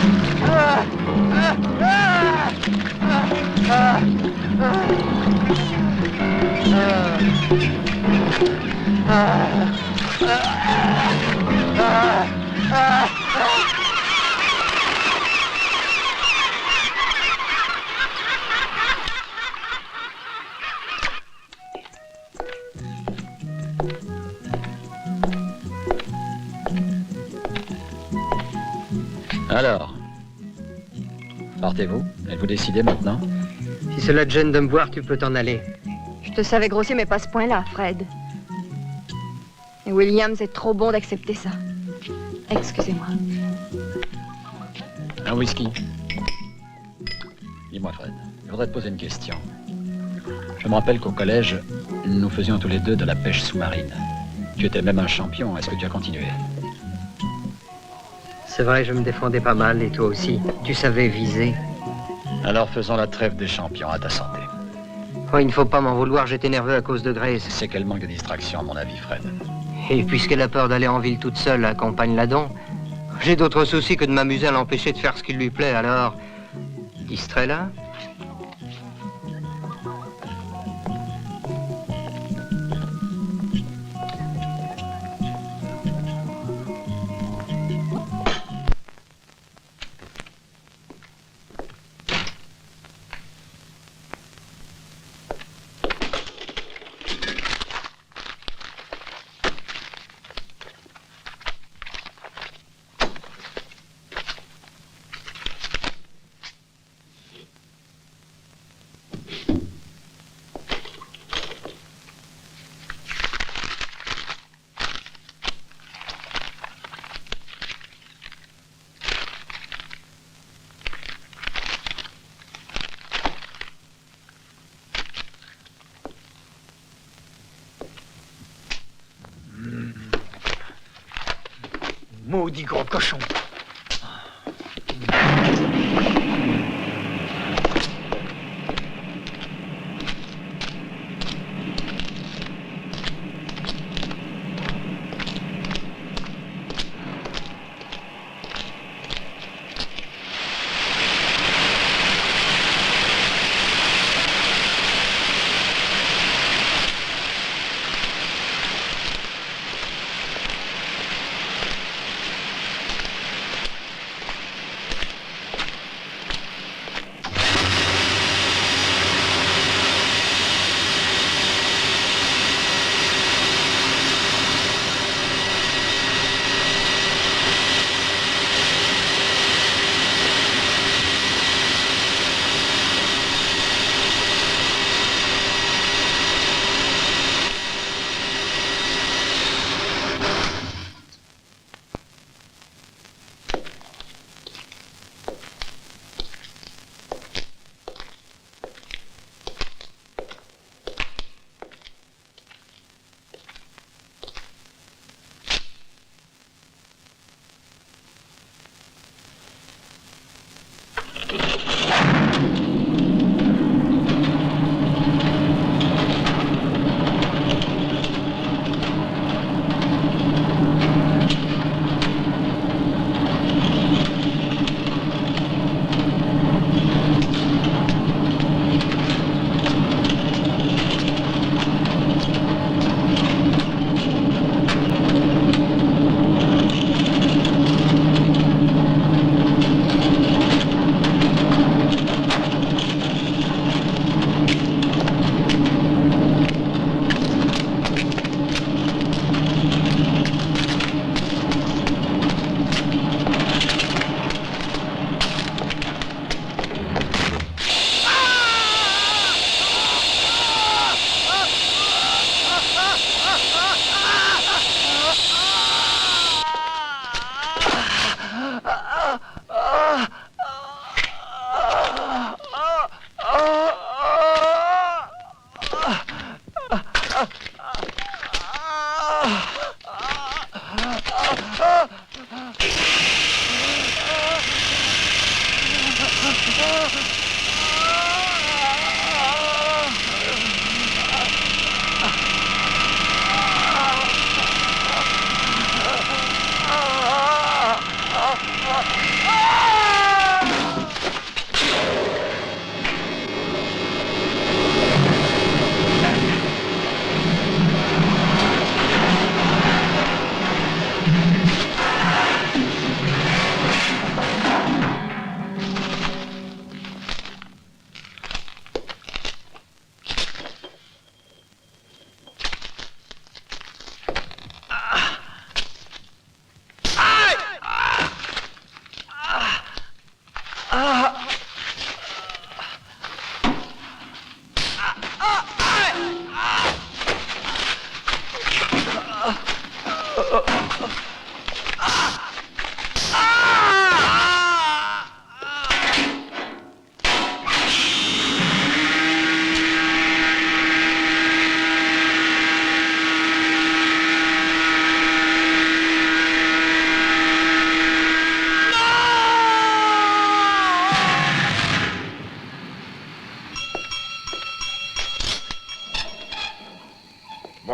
Alors, partez-vous? Êtes-vous décidé maintenant? Si cela te gêne de me voir, tu peux t'en aller. Je te savais grossier, mais pas à ce point-là, Fred. Et Williams est trop bon d'accepter ça. Excusez-moi. Un whisky. Dis-moi, Fred, je voudrais te poser une question. Je me rappelle qu'au collège, nous faisions tous les deux de la pêche sous-marine. Tu étais même un champion. Est-ce que tu as continué? C'est vrai, je me défendais pas mal, et toi aussi. Tu savais viser. Alors faisons la trêve des champions, à ta santé. Oh, il ne faut pas m'en vouloir, j'étais nerveux à cause de Grace. C'est qu'elle manque de distraction, à mon avis, Fred. Et puisqu'elle a peur d'aller en ville toute seule, accompagne-la donc. J'ai d'autres soucis que de m'amuser à l'empêcher de faire ce qui lui plaît, alors... distrais-la. Maudit gros cochon.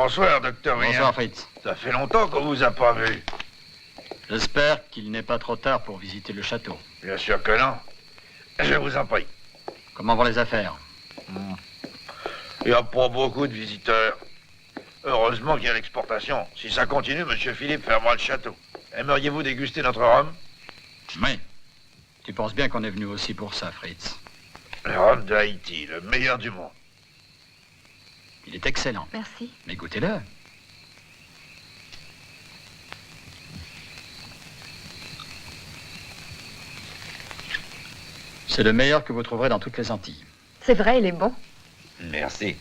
Bonsoir, docteur Williams. Bonsoir, Fritz. Ça fait longtemps qu'on vous a pas vu. J'espère qu'il n'est pas trop tard pour visiter le château. Bien sûr que non. Je vous en prie. Comment vont les affaires? Il n'y a pas beaucoup de visiteurs. Heureusement qu'il y a l'exportation. Si ça continue, monsieur Philippe fermera le château. Aimeriez-vous déguster notre rhum? Oui. Tu penses bien qu'on est venu aussi pour ça, Fritz. Le rhum de Haïti, le meilleur du monde. Il est excellent. Merci. Mais goûtez-le. C'est le meilleur que vous trouverez dans toutes les Antilles. C'est vrai, il est bon. Merci.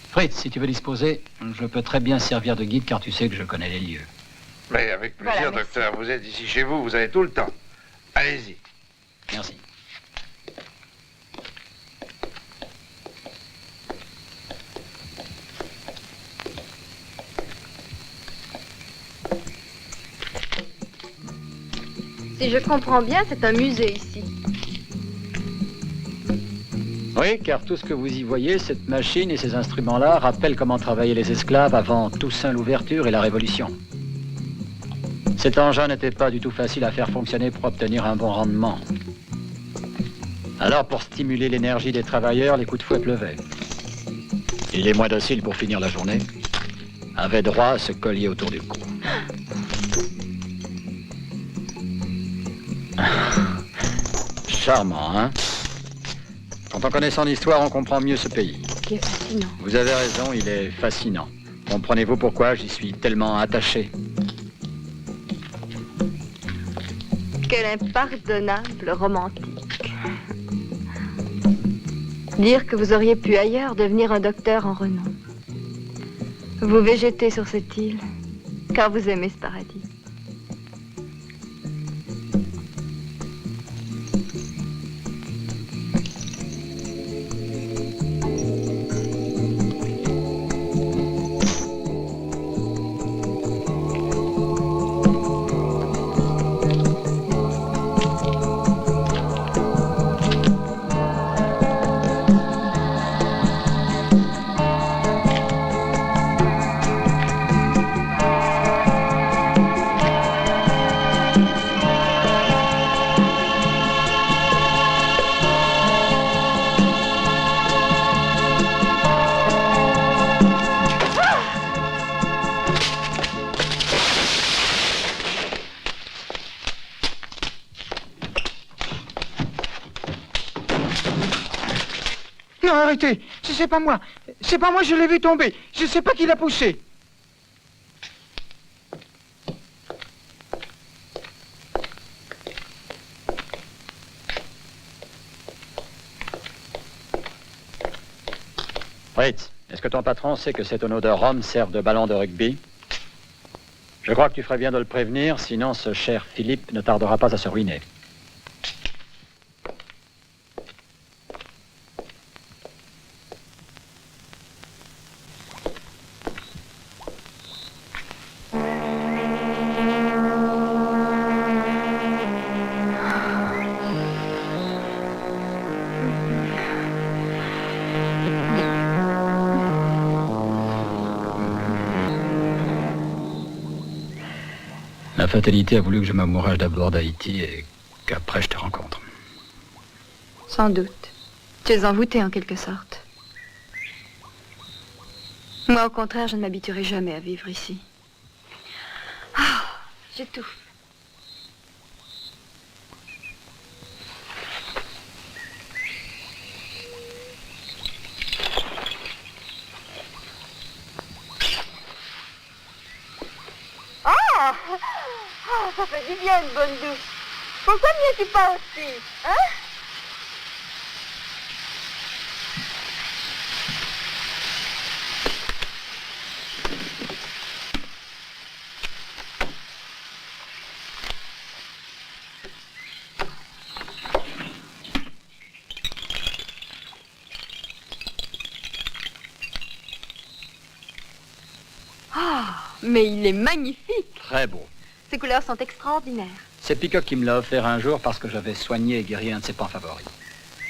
Fritz, si tu veux disposer, je peux très bien servir de guide car tu sais que je connais les lieux. Mais avec plaisir, Voilà, merci. docteur. Vous êtes ici chez vous, vous avez tout le temps. Allez-y. Merci. Si je comprends bien, c'est un musée ici. Oui, car tout ce que vous y voyez, cette machine et ces instruments-là, rappellent comment travaillaient les esclaves avant Toussaint l'ouverture et la Révolution. Cet engin n'était pas du tout facile à faire fonctionner pour obtenir un bon rendement. Alors, pour stimuler l'énergie des travailleurs, les coups de fouet pleuvaient. Et les moins dociles pour finir la journée avaient droit à ce collier autour du cou. Charmant, hein? Quand on connaît son histoire, on comprend mieux ce pays. Qui est fascinant. Vous avez raison, il est fascinant. Comprenez-vous pourquoi j'y suis tellement attaché? Quel impardonnable romantique. Dire que vous auriez pu ailleurs devenir un docteur en renom. Vous végétez sur cette île, car vous aimez ce paradis. Non, arrêtez. C'est pas moi. C'est pas moi, je l'ai vu tomber. Je sais pas qui l'a poussé. Fritz, est-ce que ton patron sait que ces tonneaux de rhum servent de ballon de rugby? Je crois que tu ferais bien de le prévenir, sinon ce cher Philippe ne tardera pas à se ruiner. La fatalité a voulu que je m'amourage d'abord d'Haïti et qu'après je te rencontre. Sans doute. Tu es envoûté en quelque sorte. Moi, au contraire, je ne m'habituerai jamais à vivre ici. Ah, j'étouffe. Ah, ça fait du bien une bonne douche. Pourquoi n'y es-tu pas aussi, hein? Ah, mais il est magnifique. Très beau. Ses couleurs sont extraordinaires. C'est Peacock qui me l'a offert un jour parce que j'avais soigné et guéri un de ses pans favoris.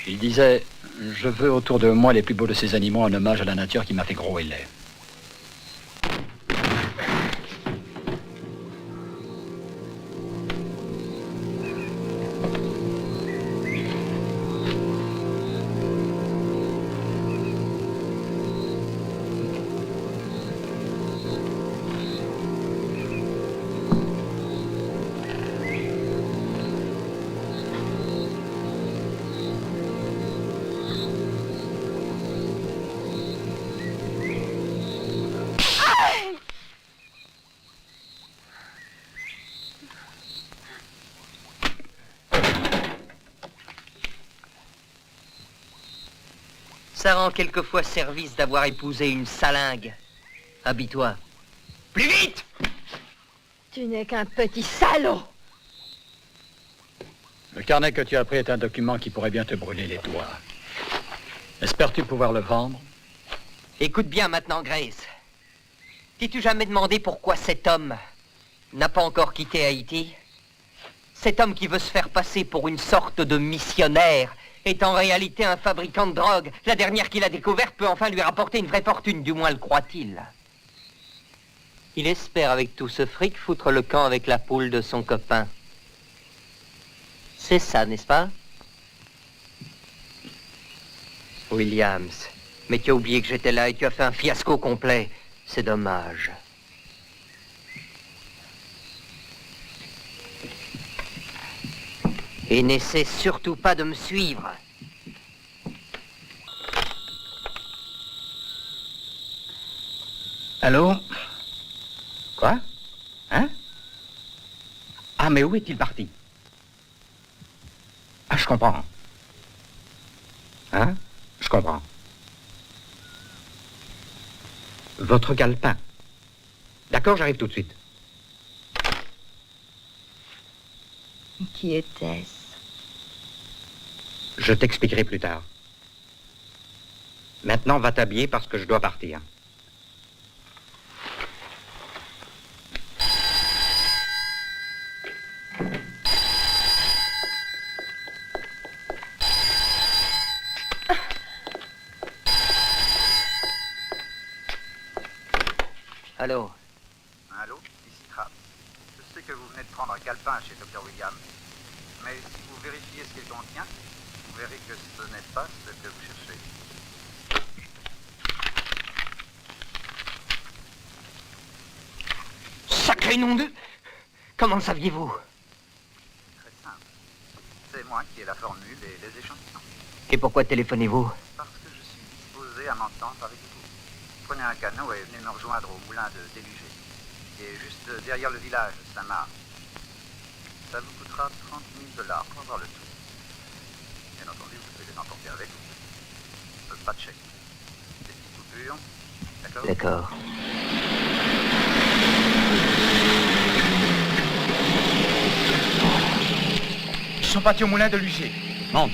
Il disait, je veux autour de moi les plus beaux de ces animaux en hommage à la nature qui m'a fait gros et laid. Ça rend quelquefois service d'avoir épousé une salingue. Habille-toi. Plus vite! Tu n'es qu'un petit salaud. Le carnet que tu as pris est un document qui pourrait bien te brûler les doigts. Espères-tu pouvoir le vendre? Écoute bien maintenant, Grace. T'es-tu jamais demandé pourquoi cet homme n'a pas encore quitté Haïti? Cet homme qui veut se faire passer pour une sorte de missionnaire est en réalité un fabricant de drogue. La dernière qu'il a découverte peut enfin lui rapporter une vraie fortune, du moins le croit-il. Il espère avec tout ce fric foutre le camp avec la poule de son copain. C'est ça, n'est-ce pas? Williams, mais tu as oublié que j'étais là et tu as fait un fiasco complet. C'est dommage. Et n'essaie surtout pas de me suivre. Allô? Quoi? Hein? Ah, mais où est-il parti? Ah, je comprends. Hein? Je comprends. Votre calepin. D'accord, j'arrive tout de suite. Qui était-ce? Je t'expliquerai plus tard. Maintenant, va t'habiller parce que je dois partir. Allô? Allô, ici Trapp. Je sais que vous venez de prendre un calepin chez Dr. Williams. Mais si vous vérifiez ce qu'il contient, vous verrez que ce n'est pas ce que vous cherchez. Sacré nom de... Comment le saviez-vous? Très simple. C'est moi qui ai la formule et les échantillons. Et pourquoi téléphonez-vous? Parce que je suis disposé à m'entendre avec vous. Prenez un canot et venez me rejoindre au moulin de Délugé, qui est juste derrière le village de Saint-Marc. Ça vous coûtera 30 000 $ pour avoir le tout. Bien entendu, vous pouvez les emporter avec vous. Pas de chèque. Des petites coupures. D'accord? D'accord. Ils sont partis au moulin de Lugé. Monte.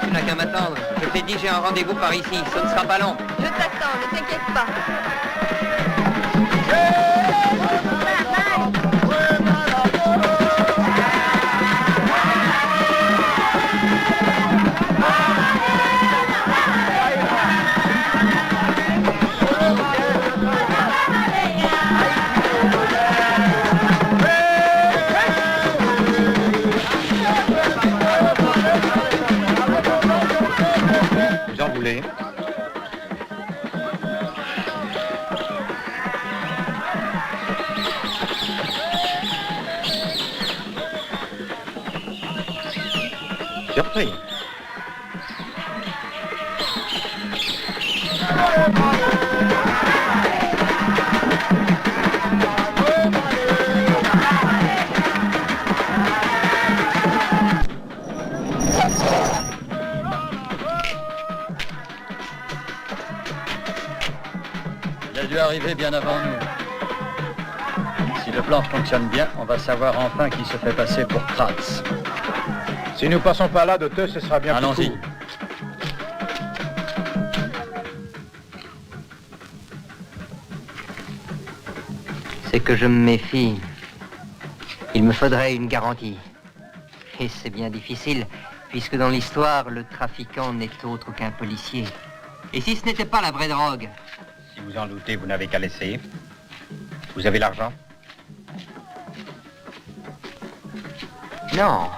Tu n'as qu'à m'attendre. Je t'ai dit, j'ai un rendez-vous par ici. Ce ne sera pas long. Je t'attends, ne t'inquiète pas. voulez. Surpris. Il a dû arriver bien avant nous. Si le plan fonctionne bien, on va savoir enfin qui se fait passer pour Kratz. Si nous passons par là, docteur, ce sera bien plus Allons-y. court. C'est que je me méfie. Il me faudrait une garantie. Et c'est bien difficile, puisque dans l'histoire, le trafiquant n'est autre qu'un policier. Et si ce n'était pas la vraie drogue? Si vous en doutez, vous n'avez qu'à l'essayer. Vous avez l'argent? Non.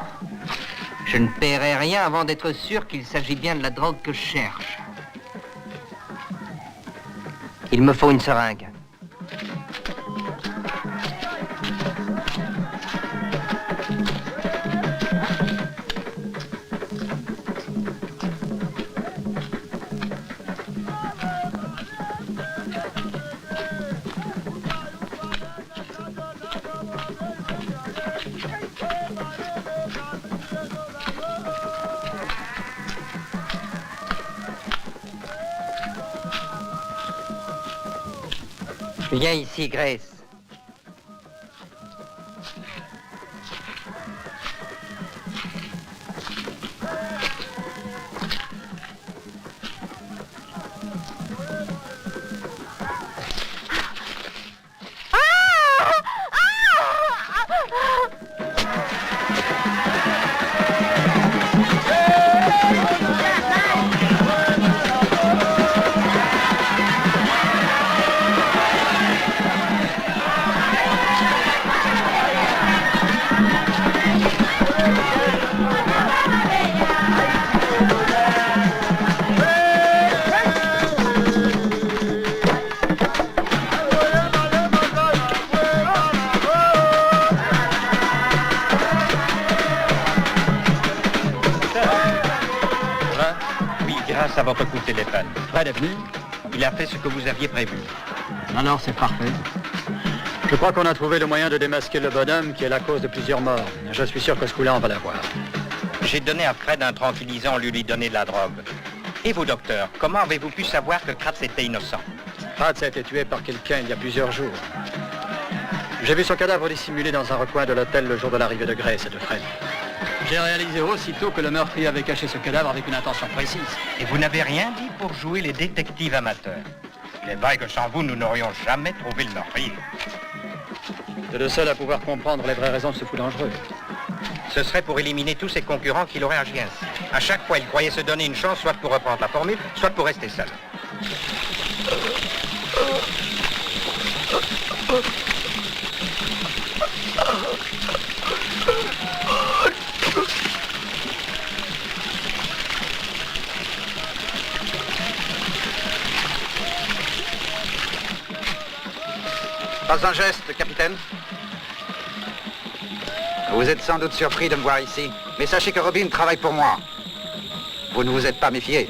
Je ne paierai rien avant d'être sûr qu'il s'agit bien de la drogue que je cherche. Il me faut une seringue. Viens ici, Grace. Grâce à votre coup de téléphone. Fred est venu? Il a fait ce que vous aviez prévu. Alors, c'est parfait. Je crois qu'on a trouvé le moyen de démasquer le bonhomme qui est la cause de plusieurs morts. Je suis sûr que ce coup-là, on va l'avoir. J'ai donné à Fred un tranquillisant au lieu de lui donner de la drogue. Et vous, docteur, comment avez-vous pu savoir que Kratz était innocent? Kratz a été tué par quelqu'un il y a plusieurs jours. J'ai vu son cadavre dissimulé dans un recoin de l'hôtel le jour de l'arrivée de Grace et de Fred. J'ai réalisé aussitôt que le meurtrier avait caché ce cadavre avec une intention précise. Et vous n'avez rien dit pour jouer les détectives amateurs. Il est vrai que sans vous, nous n'aurions jamais trouvé le meurtrier. C'est le seul à pouvoir comprendre les vraies raisons de ce coup dangereux. Ce serait pour éliminer tous ses concurrents qu'il aurait agi ainsi. À chaque fois, il croyait se donner une chance, soit pour reprendre la formule, soit pour rester seul. Pas un geste, capitaine. Vous êtes sans doute surpris de me voir ici, mais sachez que Robin travaille pour moi. Vous ne vous êtes pas méfié.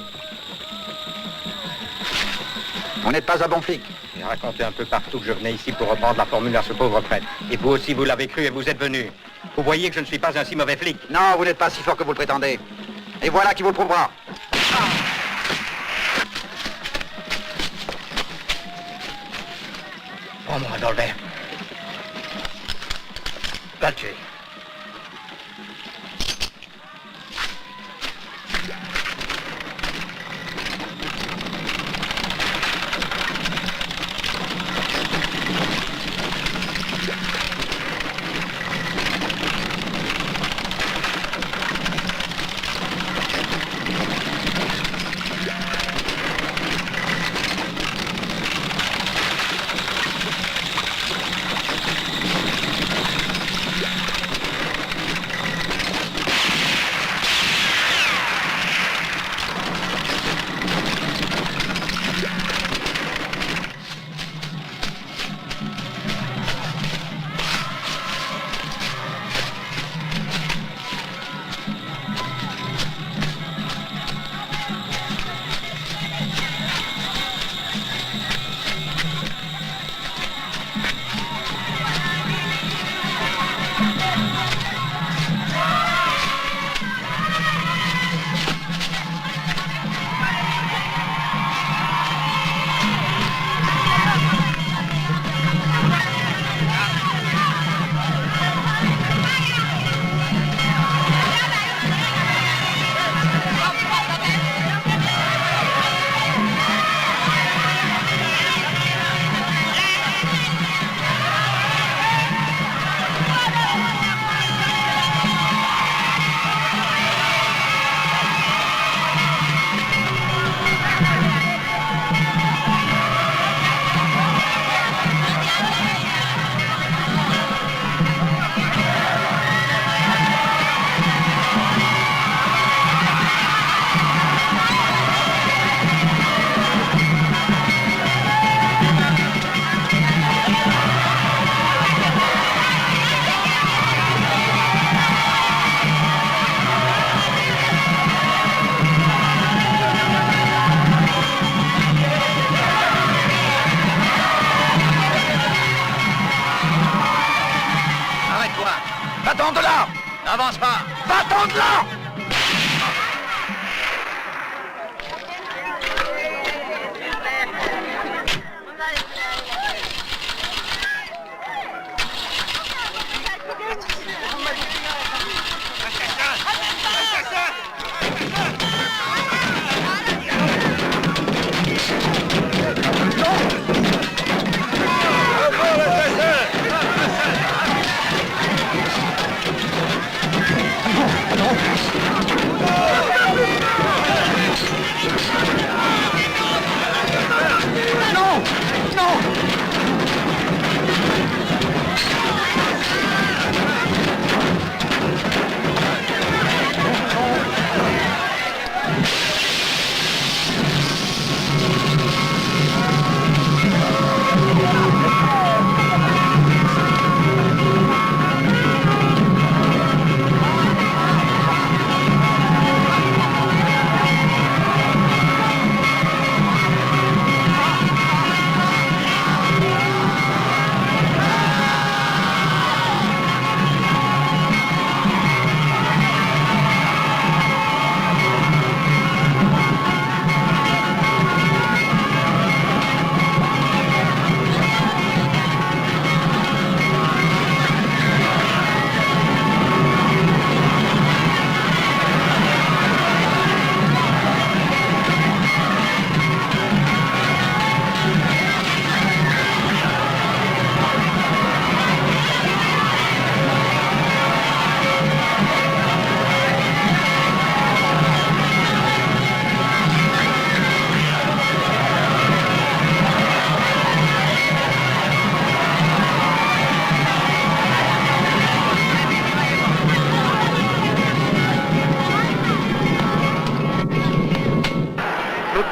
Vous n'êtes pas un bon flic. J'ai raconté un peu partout que je venais ici pour reprendre la formule à ce pauvre Fred. Et vous aussi, vous l'avez cru et vous êtes venu. Vous voyez que je ne suis pas un si mauvais flic. Non, vous n'êtes pas si fort que vous le prétendez. Et voilà qui vous le prouvera. Prends-moi un revolver. Va le tuer.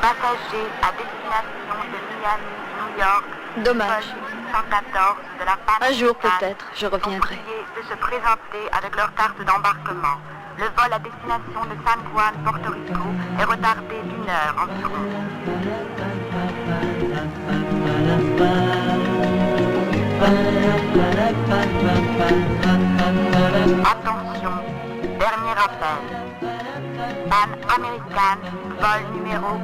passagers à destination de Miami, New York. Dommage. 114 de la panne. Un jour peut-être, je reviendrai. De se présenter avec leur carte d'embarquement. Le vol à destination de San Juan, Porto Rico, est retardé d'1 heure environ. Attention, dernier appel. Pan American, vol numéro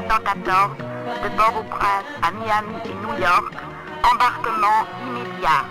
114, de Port-au-Prince à Miami et New York, embarquement immédiat.